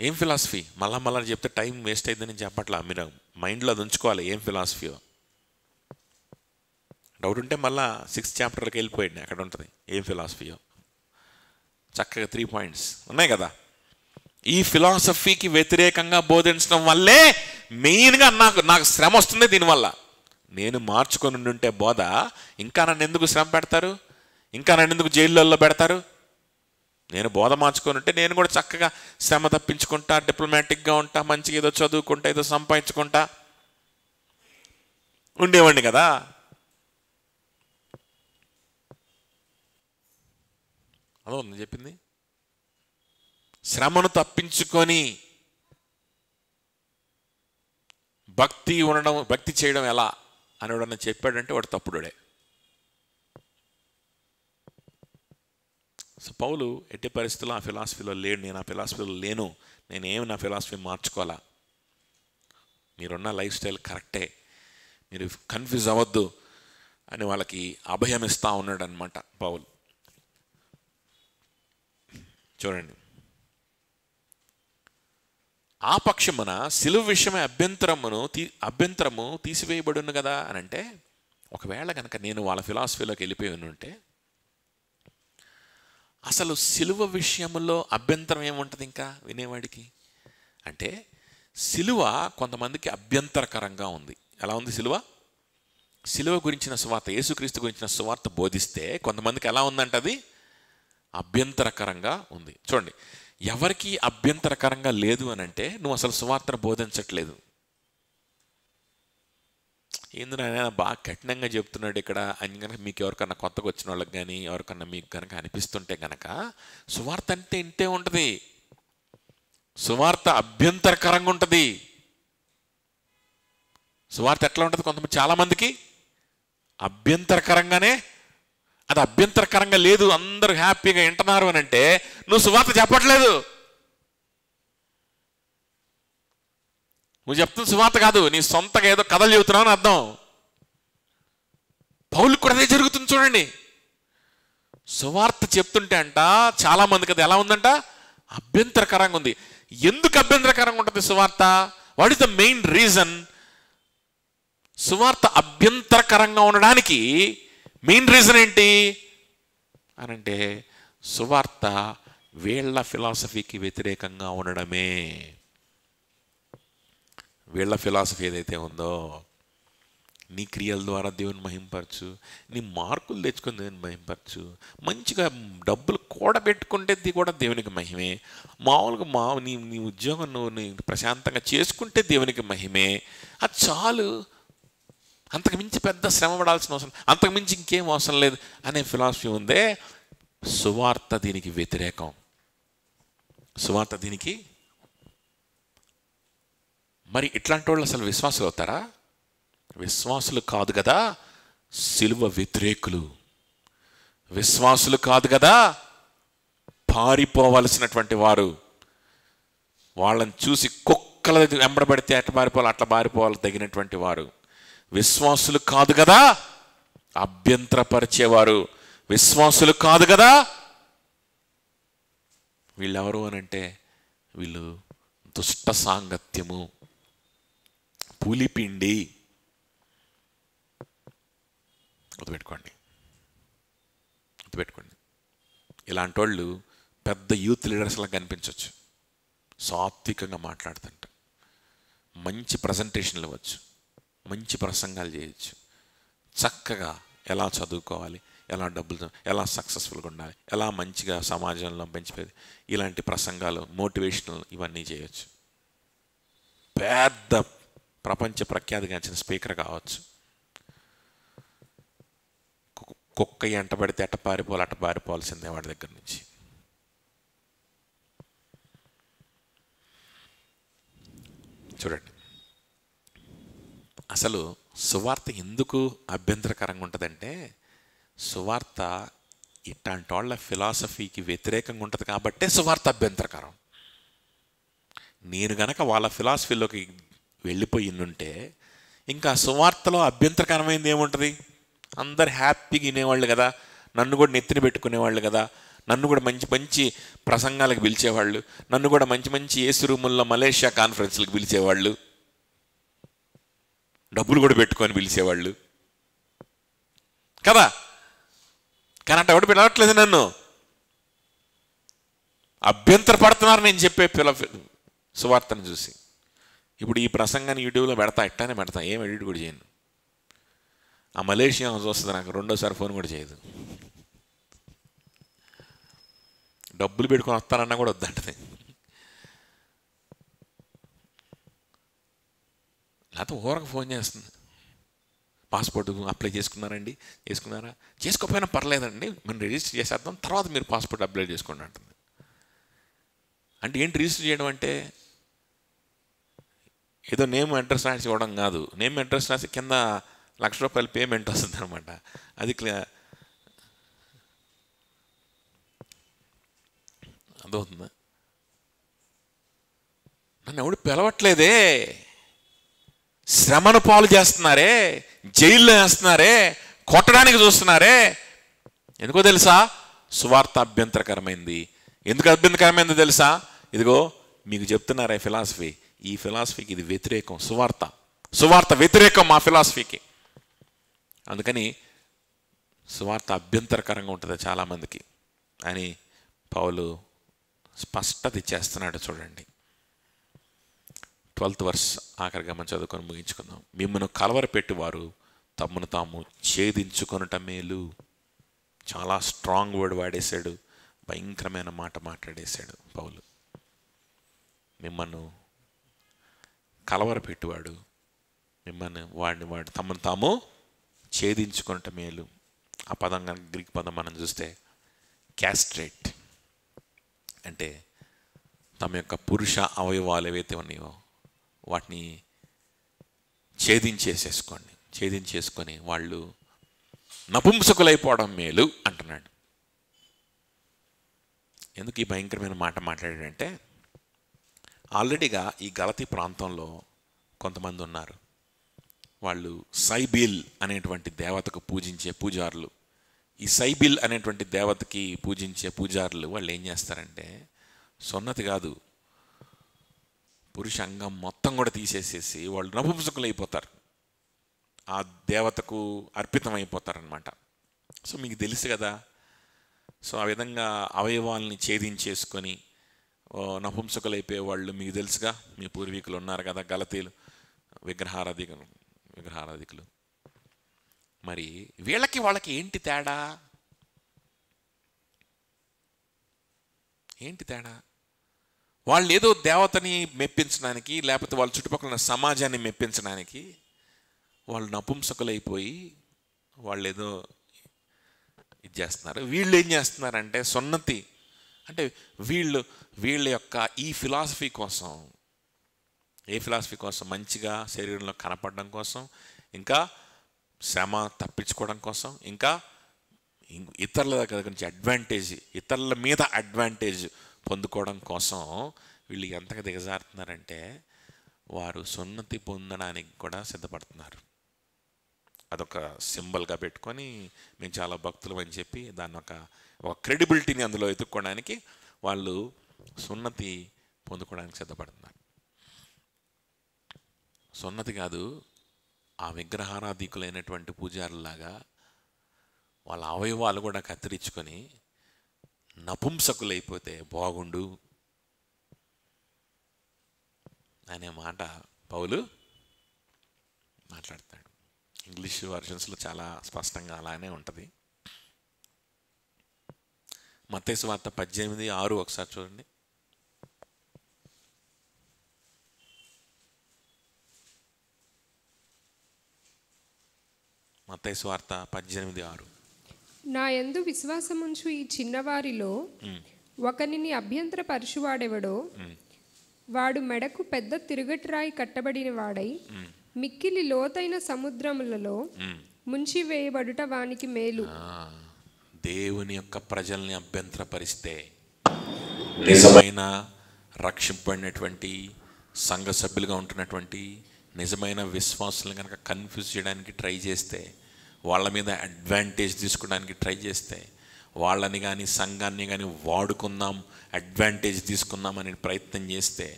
ఏం ఫిలాసఫీ? మళ్ళా చెప్తే టైం వేస్ట్ అయిందని చెప్పట్లా. మీరు మైండ్లో అది ఉంచుకోవాలి ఏం ఫిలాసఫీయో. డౌట్ ఉంటే మళ్ళా 6th chapterకి వెళ్ళిపోయింది, అక్కడ ఉంటుంది ఏం ఫిలాసఫీయో. చక్కగా 3 points ఉన్నాయి కదా. ఈ ఫిలాసఫీకి వ్యతిరేకంగా బోధించడం వల్లే మెయిన్గా నాకు శ్రమ వస్తుంది. దీనివల్ల నేను మార్చుకొని ఉంటే బోధ ఇంకా నన్ను ఎందుకు శ్రమ పెడతారు, ఇంకా నన్ను ఎందుకు జైళ్ళల్లో పెడతారు? నేను బోధ మార్చుకొని ఉంటే నేను కూడా చక్కగా శ్రమ తప్పించుకుంటా, డిప్లొమాటిక్గా ఉంటా, మంచిగా ఏదో చదువుకుంటా, ఏదో సంపాదించుకుంటా ఉండేవాడిని కదా. అదో నేను చెప్పింది. శ్రమను తప్పించుకొని భక్తి చేయడం ఎలా అని ఎవడన్నా చెప్పాడంటే వాడు తప్పుడే. సో పౌలు ఎట్టి పరిస్థితుల్లో ఆ ఫిలాసఫీలో లేడు. నేను ఆ ఫిలాసఫీలో లేను, నేనేమి నా ఫిలాసఫీ మార్చుకోవాలా, మీరున్న లైఫ్ స్టైల్ కరెక్టే, మీరు కన్ఫ్యూజ్ అవ్వద్దు అని వాళ్ళకి అభయం ఇస్తూ ఉన్నాడు అనమాట పౌలు. చూడండి, ఆ పక్షమున సిలువ విషయమే అభ్యంతరము తీసివేయబడును కదా అని అంటే, ఒకవేళ కనుక నేను వాళ్ళ ఫిలాసఫీలోకి వెళ్ళిపోయి ఉంటే అసలు సిలువ విషయంలో అభ్యంతరం ఏముంటుంది ఇంకా వినేవాడికి? అంటే సిలువ కొంతమందికి అభ్యంతరకరంగా ఉంది. ఎలా ఉంది సిలువ? సిలువ గురించిన సువార్త, యేసుక్రీస్తు గురించిన సువార్త బోధిస్తే కొంతమందికి ఎలా ఉందంటే అది అభ్యంతరకరంగా ఉంది. చూడండి, ఎవరికి అభ్యంతరకరంగా లేదు అని అంటే నువ్వు అసలు సువార్తను బోధించట్లేదు. ఏంది ఆయన బాగా కఠినంగా చెప్తున్నాడు ఇక్కడ అని కనుక మీకు ఎవరికన్నా కొత్తగా వచ్చిన వాళ్ళకి కానీ ఎవరికన్నా మీకు కనుక అనిపిస్తుంటే కనుక, సువార్త అంటే ఇంతే ఉంటుంది. సువార్త అభ్యంతరకరంగా ఉంటుంది. సువార్త ఎట్లా ఉంటుంది? కొంతమంది చాలామందికి అభ్యంతరకరంగానే, అది అభ్యంతరకరంగా లేదు, అందరూ హ్యాపీగా వింటున్నారు అని అంటే నువ్వు సువార్త చెప్పట్లేదు. నువ్వు చెప్తున్న సువార్త కాదు, నీ సొంతగా ఏదో కథలు చెబుతున్నావు అని అర్థం. పౌలుకు కూడా అదే జరుగుతుంది. చూడండి, సువార్త చెప్తుంటే అంట చాలా మందికి అది ఎలా ఉందంట? అభ్యంతరకరంగా ఉంది. ఎందుకు అభ్యంతరకరంగా ఉంటుంది సువార్త? What is the main reason? సువార్త అభ్యంతరకరంగా ఉండడానికి మెయిన్ రీజన్ ఏంటి అని అంటే, సువార్త వీళ్ళ ఫిలాసఫీకి వ్యతిరేకంగా ఉండడమే. వీళ్ళ ఫిలాసఫీ ఏదైతే ఉందో, నీ క్రియల ద్వారా దేవుని మహింపరచు, నీ మార్కులు తెచ్చుకొని దేవుని మహింపరచు, మంచిగా డబ్బులు కూడబెట్టుకుంటే కూడా దేవునికి మహిమే, మామూలుగా నీ ఉద్యోగం నువ్వు ప్రశాంతంగా చేసుకుంటే దేవునికి మహిమే, అది చాలు, అంతకుమించి పెద్ద శ్రమ పడాల్సిన అవసరం, అంతకుమించి ఇంకేం అవసరం లేదు అనే ఫిలాసఫీ ఉందే. సువార్త దీనికి వ్యతిరేకం. సువార్త దీనికి. మరి ఇట్లాంటి వాళ్ళు అసలు విశ్వాసులు అవుతారా? విశ్వాసులు కాదు కదా, సిలువ వ్యతిరేకులు. విశ్వాసులు కాదు కదా, పారిపోవలసినటువంటి వారు. వాళ్ళని చూసి కుక్కల వెంబడబడితే ఎట్లా పారిపోవాలి అట్లా పారిపోవాలి తగినటువంటి వారు. విశ్వాసులు కాదు కదా, అభ్యంతరపరిచేవారు. విశ్వాసులు కాదు కదా. వీళ్ళెవరు అని అంటే, వీళ్ళు దుష్ట సాంగత్యము, పులిపిండి. గుర్తుపెట్టుకోండి. ఇలాంటి వాళ్ళు పెద్ద యూత్ లీడర్స్లా కనిపించవచ్చు. సాత్వికంగా మాట్లాడుతుంట, మంచి ప్రజెంటేషన్లు ఇవ్వచ్చు, మంచి ప్రసంగాలు చేయొచ్చు, చక్కగా ఎలా చదువుకోవాలి, ఎలా డబ్బులు, ఎలా సక్సెస్ఫుల్గా ఉండాలి, ఎలా మంచిగా సమాజంలో పెంచిపోయేది, ఇలాంటి ప్రసంగాలు, మోటివేషనల్ ఇవన్నీ చేయొచ్చు. పెద్ద ప్రపంచ ప్రఖ్యాతిగాంచిన స్పీకర్ కావచ్చు. కుక్క ఎంట పడితే అట్ట పారిపోవాల్సిందే వాడి దగ్గర నుంచి. చూడండి, అసలు సువార్త ఎందుకు అభ్యంతరకరంగా ఉంటుందంటే, సువార్త ఇట్లాంటి వాళ్ళ ఫిలాసఫీకి వ్యతిరేకంగా ఉంటుంది కాబట్టే సువార్త అభ్యంతరకరం. నేను గనక వాళ్ళ ఫిలాసఫీలోకి వెళ్ళిపోయి ఉంటే ఇంకా సువార్తలో అభ్యంతరకరమైంది ఏముంటుంది? అందరు హ్యాపీగా వినేవాళ్ళు కదా, నన్ను కూడా నెత్తిన పెట్టుకునేవాళ్ళు కదా, నన్ను కూడా మంచి మంచి ప్రసంగాలకు పిలిచేవాళ్ళు, నన్ను కూడా మంచి మంచి ఏసీ రూముల్లో మలేషియా కాన్ఫరెన్స్లకు పిలిచేవాళ్ళు, డబ్బులు కూడా పెట్టుకొని పిలిచేవాళ్ళు కదా. కానీ అంటే ఎవడు పిలవట్లేదు నన్ను, అభ్యంతరపడుతున్నారు నేను చెప్పే సువార్తను చూసి. ఇప్పుడు ఈ ప్రసంగాన్ని యూట్యూబ్లో ఇట్టానే పెడతా, ఏం ఎడిట్ కూడా చేయను. ఆ మలేషియా చూస్తుంది, నాకు రెండోసారి ఫోన్ కూడా చేయదు. డబ్బులు పెట్టుకొని వస్తానన్నా కూడా వద్దంటది. లేకపోతే ఊరకు ఫోన్ చేస్తుంది, పాస్పోర్ట్ అప్లై చేసుకున్నారండి, చేసుకున్నారా, చేసుకోకపోయినా పర్లేదండి, మనం రిజిస్టర్ చేసేద్దాం, తర్వాత మీరు పాస్పోర్ట్ అప్లై చేసుకోండి అంటుంది. అంటే ఏంటి రిజిస్టర్ చేయడం అంటే? ఏదో నేమ్ అడ్రస్ రాసి ఇవ్వడం కాదు. నేమ్ అడ్రస్ రాసి కింద ₹1,00,000 పేమెంట్ వస్తుంది అనమాట. అది అదవుతుందా? నన్ను ఎవడు పిలవట్లేదే, శ్రమను పాలు చేస్తున్నారే, జైల్లో వేస్తున్నారే, కొట్టడానికి చూస్తున్నారే. ఎందుకో తెలుసా? సువార్త అభ్యంతరకరమైంది. ఎందుకు అభ్యంతరకరమైందో తెలుసా? ఇదిగో మీకు చెప్తున్నారా ఫిలాసఫీ, ఈ ఫిలాసఫీకి ఇది వ్యతిరేకం. సువార్త వ్యతిరేకం మా ఫిలాసఫీకి. అందుకని సువార్త అభ్యంతరకరంగా ఉంటుంది చాలామందికి అని పౌలు స్పష్టత ఇచ్చేస్తున్నాడు. చూడండి 12th verse ఆఖరిగా మనం చదువుకొని ముగించుకుందాం. మిమ్మల్ని కలవరపెట్టి వారు తమను తాము ఛేదించుకొనుట మేలు. చాలా స్ట్రాంగ్ వర్డ్ వాడేశాడు, భయంకరమైన మాట మాట్లాడేశాడు పౌలు. మిమ్మల్ని కలవరపెట్టువాడు మిమ్మల్ని వాడు తమను తాము ఛేదించుకొనుట మేలు. ఆ పదం గ్రీక్ పదం మనం చూస్తే క్యాస్ట్రేట్ అంటే తమ యొక్క పురుష అవయవాలు ఏవైతే ఉన్నాయో వాటిని ఛేదించేసుకొని వాళ్ళు నపుంసకులైపోవడం మేలు అంటున్నాడు. ఎందుకు ఈ భయంకరమైన మాట మాట్లాడాడంటే, ఆల్రెడీగా ఈ గలతీ ప్రాంతంలో కొంతమంది ఉన్నారు. వాళ్ళు సైబిల్ అనేటువంటి దేవతకు పూజించే పూజారులు. ఈ సైబిల్ అనేటువంటి దేవతకి పూజించే పూజారులు వాళ్ళు ఏం చేస్తారంటే, సున్నతి కాదు, పురుష అంగం మొత్తం కూడా తీసేసేసి వాళ్ళు నపుంసకులు అయిపోతారు, ఆ దేవతకు అర్పితం అయిపోతారనమాట. సో మీకు తెలుసు కదా. సో ఆ విధంగా అవయవాల్ని ఛేదించేసుకొని నపుంసకులు అయిపోయే వాళ్ళు మీకు తెలుసుగా. మీ పూర్వీకులు ఉన్నారు కదా గలతీలు, విగ్రహారాధికులు. మరి వాళ్ళకి ఏంటి తేడా? వాళ్ళు ఏదో దేవతని మెప్పించడానికి, లేకపోతే వాళ్ళ చుట్టుపక్కల ఉన్న సమాజాన్ని మెప్పించడానికి వాళ్ళు నపుంసకులైపోయి వాళ్ళు ఏదో ఇది చేస్తున్నారు. వీళ్ళు ఏం చేస్తున్నారంటే సున్నతి అంటే వీళ్ళ యొక్క ఈ ఫిలాసఫీ కోసం, ఏ ఫిలాసఫీ కోసం? మంచిగా శరీరంలో కనపడడం కోసం, ఇంకా శ్రమ తప్పించుకోవడం కోసం, ఇంకా ఇతరుల దగ్గర నుంచి ఇతరుల మీద అడ్వాంటేజ్ పొందుకోవడం కోసం వీళ్ళు ఎంతగా దిగజారుతున్నారంటే వారు సున్నతి పొందడానికి కూడా సిద్ధపడుతున్నారు. అదొక సింబల్గా పెట్టుకొని మేము చాలా భక్తులు అని చెప్పి దాన్ని ఒక క్రెడిబిలిటీని అందులో ఎత్తుక్కోవడానికి వాళ్ళు సున్నతి పొందుకోవడానికి సిద్ధపడుతున్నారు. సున్నతి కాదు, ఆ విగ్రహారాధికులైనటువంటి పూజారులాగా వాళ్ళ అవయవాలు కూడా కత్తిరించుకొని నపుంసకులైపోతే బాగుండు అనే మాట పౌలు మాట్లాడతాడు. ఇంగ్లీష్ వర్షన్స్లో చాలా స్పష్టంగా అలానే ఉంటుంది. మత్తయి సువార్త 18:6 ఒకసారి చూడండి. మత్తయి సువార్త 18:6. నా యందు విశ్వాసముంచు ఈ చిన్నవారిలో ఒకనిని అభ్యంతర పరుచువాడెవడో వాడు మెడకు పెద్ద తిరుగటిరాయి కట్టబడిన వాడై మిక్కిలి లోతైన సముద్రములలో ముంచి వేయబడుట వానికి మేలు. దేవుని యొక్క ప్రజల్ని అభ్యంతరపరిస్తే, నిజమైన రక్షింపబడినటువంటి సంఘ సభ్యులుగా ఉంటున్నటువంటి నిజమైన విశ్వాసులను కనుక కన్ఫ్యూజ్ చేయడానికి ట్రై చేస్తే, వాళ్ళ మీద అడ్వాంటేజ్ తీసుకోవడానికి ట్రై చేస్తే, వాళ్ళని కానీ సంఘాన్ని కానీ వాడుకుందాం, అడ్వాంటేజ్ తీసుకుందాం అనే ప్రయత్నం చేస్తే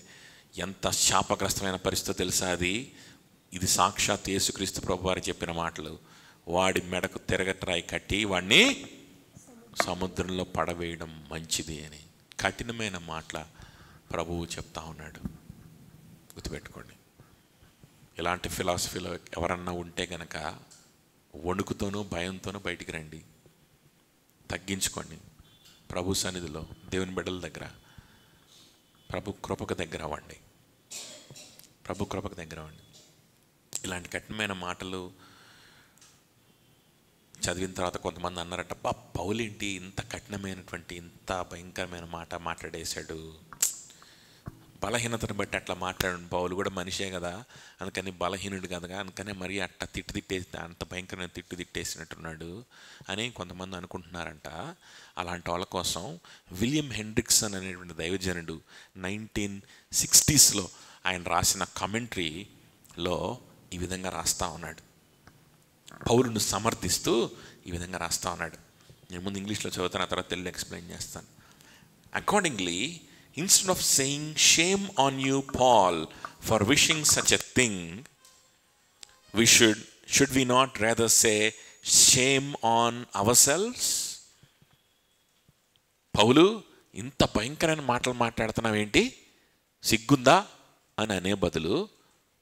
ఎంత శాపగ్రస్తమైన పరిస్థితి తెలుసా అది? ఇది సాక్షాత్ యేసుక్రీస్తు ప్రభు వారు చెప్పిన మాటలు. వాడి మెడకు తిరగట్రాయి కట్టి వాడిని సముద్రంలో పడవేయడం మంచిది అని కఠినమైన మాటల ప్రభువు చెప్తా ఉన్నాడు. గుర్తుపెట్టుకోండి. ఇలాంటి ఫిలాసఫీలో ఎవరన్నా ఉంటే గనక వణుకుతోనూ భయంతోనూ బయటికి రండి, తగ్గించుకోండి. ప్రభు సన్నిధిలో, దేవుని బిడ్డల దగ్గర ప్రభు కృపకు దగ్గర అవ్వండి. ప్రభు కృపకు దగ్గర అవ్వండి. ఇలాంటి కఠినమైన మాటలు చదివిన తర్వాత కొంతమంది అన్నారట, పౌలేంటి ఇంత కఠినమైనటువంటి ఇంత భయంకరమైన మాట మాట్లాడేశాడు, బలహీనతను బట్టి అట్లా మాట్లాడు. పౌలు కూడా మనిషే కదా, అందుకని బలహీనుడు కదా, అందుకనే మరీ అట్లా తిట్టేసి అంత భయంకరమైన తిట్టేసినట్టున్నాడు అని కొంతమంది అనుకుంటున్నారంట. అలాంటి వాళ్ళ కోసం విలియం హెండ్రిక్సన్ అనేటువంటి దైవజనుడు 1960s ఆయన రాసిన కమెంటరీలో ఈ విధంగా రాస్తా ఉన్నాడు. పౌలును సమర్థిస్తూ ఈ విధంగా రాస్తా ఉన్నాడు. నేను ముందు ఇంగ్లీష్లో చదువుతాను, ఆ తర్వాత తెలుగులో ఎక్స్ప్లెయిన్ చేస్తాను. Accordingly, instead of saying shame on you, Paul, for wishing such a thing, we should we not rather say shame on ourselves? పౌలు, ఇంత భయంకరమైన మాటలు మాట్లాడుతున్నావు ఏంటి, సిగ్గుందా అని అనే బదులు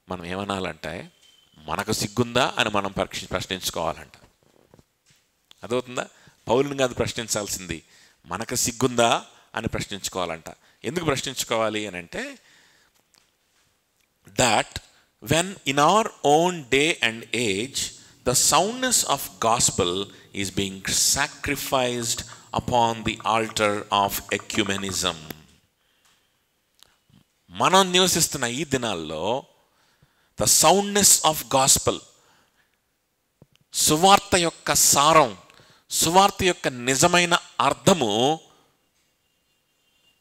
మనం ఏమనాలంటే, మనకు సిగ్గుందా అని మనం ప్రశ్నించుకోవాలంట. అదవుతుందా? పౌలుని కాదు ప్రశ్నించాల్సింది, మనకు సిగ్గుందా అని ప్రశ్నించుకోవాలంట. ఎందుకు ప్రశ్నించుకోవాలి అని అంటే, that when in our own day and as the soundness of gospel is being sacrificed upon the altar of ecumenism. మనం నివసిస్తున్న ఈ దినాల్లో ద సౌండ్నెస్ ఆఫ్ గాస్పెల్, సువార్త యొక్క సారం, సువార్త యొక్క నిజమైన అర్థము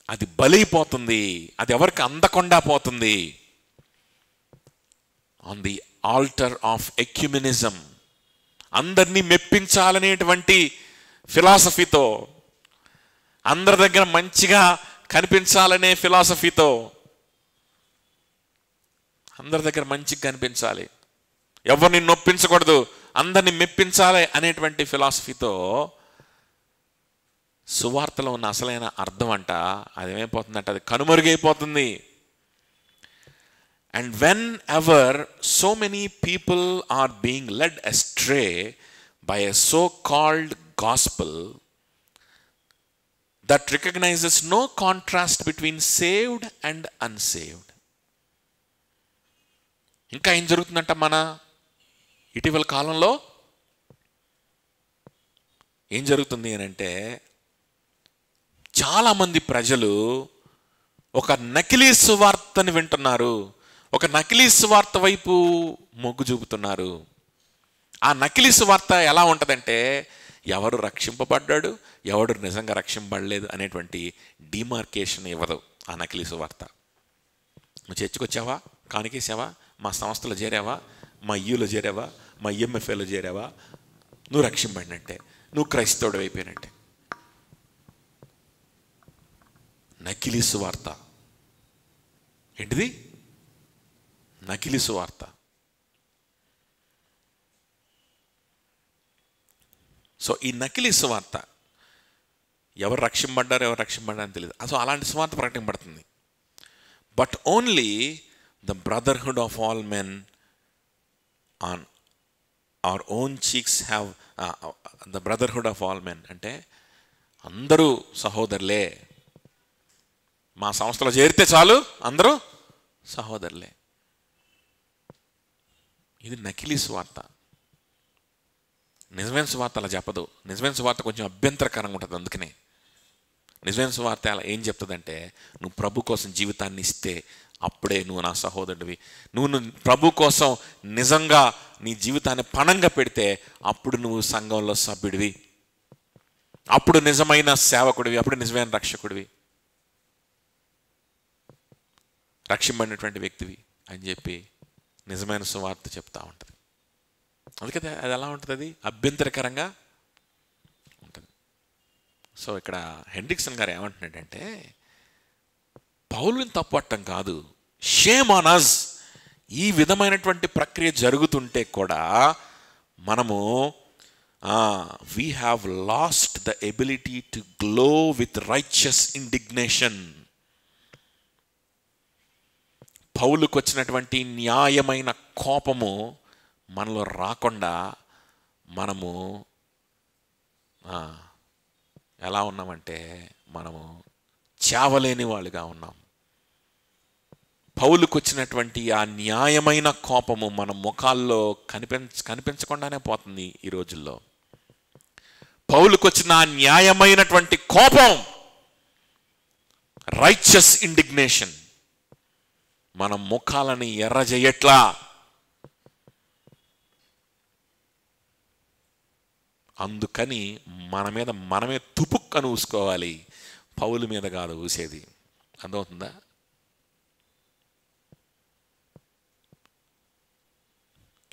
అది బలైపోతుంది, అది ఎవరికి అందకుండా పోతుంది. ఆన్ ది ఆల్టర్ ఆఫ్ ఎక్యుమెనిజం, అందరినీ మెప్పించాలనేటువంటి ఫిలాసఫీతో, అందరి దగ్గర మంచిగా కనిపించాలనే ఫిలాసఫీతో, అందరి దగ్గర మంచిగా కనిపించాలి, ఎవరిని నొప్పించకూడదు, అందరినీ మెప్పించాలి అనేటువంటి ఫిలాసఫీతో సువార్తలో ఉన్న అసలైన అర్థం అంట అదేమైపోతుందంట, అది కనుమరుగైపోతుంది. And whenever so many people are being led astray by a so called gospel that recognises no contrast between saved and unsaved. ఇంకా ఏం జరుగుతుందంట మన ఇటీవల కాలంలో? ఏం జరుగుతుంది అని అంటే, చాలామంది ప్రజలు ఒక నకిలీ సువార్తని వింటున్నారు, ఒక నకిలీ సువార్త వైపు మొగ్గు చూపుతున్నారు. ఆ నకిలీ సువార్త ఎలా ఉంటుందంటే, ఎవరు రక్షింపబడ్డాడు, ఎవడు నిజంగా రక్షింపబడలేదు అనేటువంటి డిమార్కేషన్ ఇవ్వదు ఆ నకిలీ సువార్త. నువ్వు చర్చకొచ్చావా, కానికేసావా, మా సంస్థలో చేరావా, మా ఇయ్యూలో చేరావా, మా IMFAలో చేరావా, నువ్వు రక్షింపబడినట్టే, నువ్వు క్రైస్తవుడు అయిపోయినట్టే. నకిలీ సువార్త ఏంటిది? నకిలీ సువార్త. సో ఈ నకిలీ సువార్త ఎవరు రక్షింపడ్డారు, ఎవరు రక్షింపడ్డారని తెలియదు. అసలు అలాంటి సువార్త ప్రకటింపబడుతుంది. But only the brotherhood of all men on our own cheeks have the brotherhood of all men అంటే అందరూ సహోదరులే, మా సంస్థలో చేరితే చాలు అందరూ సహోదరులే. ఇది నకిలీ సువార్త. నిజమైన సువార్త అలా చెప్పదు. నిజమైన సువార్త కొంచెం అభ్యంతరకరంగా ఉంటుంది. అందుకనే నిజమైన సువార్త అలా ఏం చెప్తుందంటే, నువ్వు ప్రభు కోసం జీవితాన్ని ఇస్తే అప్పుడే నువ్వు నా సహోదరుడివి. నువ్వు ప్రభు కోసం నిజంగా నీ జీవితాన్ని పణంగా పెడితే అప్పుడు నువ్వు సంఘంలో సభ్యుడివి, అప్పుడు నిజమైన సేవకుడివి, అప్పుడు నిజమైన రక్షకుడివి, రక్షింపడినటువంటి వ్యక్తివి అని చెప్పి నిజమైన సువార్త చెప్తా ఉంటుంది. అందుకే అది ఎలా ఉంటుంది, అది అభ్యంతరకరంగా ఉంటుంది. సో ఇక్కడ హెండ్రిక్సన్ గారు ఏమంటున్నాడంటే, పౌలుని తప్పట్టం కాదు, షేమ్ ఆన్ అస్. ఈ విధమైనటువంటి ప్రక్రియ జరుగుతుంటే కూడా మనము we have lost the ability to glow with righteous indignation. పౌలుకు వచ్చినటువంటి న్యాయమైన కోపము మనలో రాకుండా మనము ఎలా ఉన్నామంటే మనము చావలేని వాళ్ళుగా ఉన్నాం. పౌలుకు వచ్చినటువంటి ఆ న్యాయమైన కోపము మన ముఖాల్లో కనిపించకుండానే పోతుంది ఈ రోజుల్లో. పౌలుకు వచ్చిన ఆ న్యాయమైనటువంటి కోపం, రైచస్ ఇండిగ్నేషన్, మన ముఖాలని ఎర్రజేయట్లా. అందుకని మన మీద మనమే తుపుక్కను ఊసుకోవాలి, పౌలు మీద కాదు ఊసేది. అర్థమవుతుందా?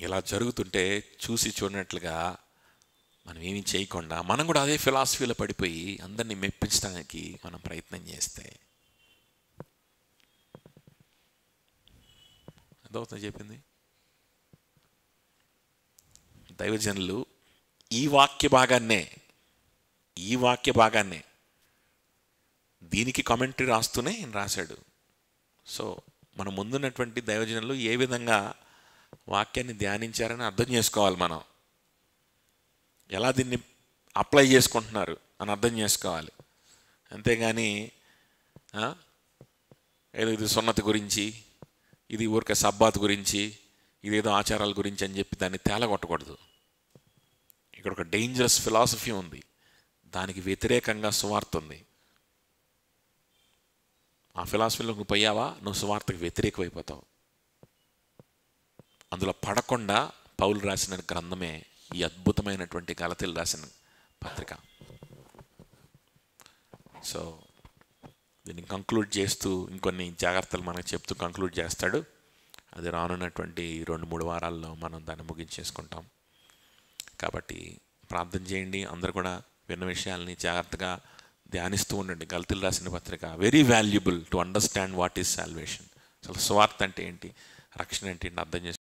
ఇలా జరుగుతుంటే చూసి చూడనట్లుగా మనం ఏమీ చేయకుండా మనం కూడా అదే ఫిలాసఫీలో పడిపోయి అందరినీ మెప్పించడానికి మనం ప్రయత్నం చేస్తే అర్థమవుతుంది చెప్పింది. దైవజనులు ఈ వాక్య భాగాన్నే దీనికి కామెంటరీ రాస్తూనే రాశాడు. సో మన ముందున్నటువంటి దైవజనులు ఏ విధంగా వాక్యాన్ని ధ్యానించారని అర్థం చేసుకోవాలి. మనం ఎలా దీన్ని అప్లై చేసుకుంటున్నారు అని అర్థం చేసుకోవాలి. అంతేగాని ఏదో ఇది సున్నతి గురించి, ఇది ఊరికే సబ్బాత్ గురించి, ఇదేదో ఆచారాల గురించి అని చెప్పి దాన్ని తేలగొట్టకూడదు. ఇక్కడ ఒక డేంజరస్ ఫిలాసఫీ ఉంది, దానికి వ్యతిరేకంగా సువార్త ఉంది. ఆ ఫిలాసఫీలో నువ్వు పోయావా, నువ్వు సువార్తకు వ్యతిరేకమైపోతావు. అందులో పడకుండా పౌలు రాసిన గ్రంథమే ఈ అద్భుతమైనటువంటి గలతీలు రాసిన పత్రిక. సో దీన్ని కంక్లూడ్ చేస్తూ ఇంకొన్ని జాగ్రత్తలు మనకు చెప్తూ కంక్లూడ్ చేస్తాడు. అది రానున్నటువంటి 2-3 వారాల్లో మనం దాన్ని ముగించేసుకుంటాం. కాబట్టి ప్రార్థన చేయండి. అందరూ కూడా విన్న విషయాల్ని జాగ్రత్తగా ధ్యానిస్తూ ఉండండి. గలతీలు రాసిన పత్రిక very valuable to understand what is salvation. అసలు స్వార్థ అంటే ఏంటి, రక్షణ అంటే ఏంటి అర్థం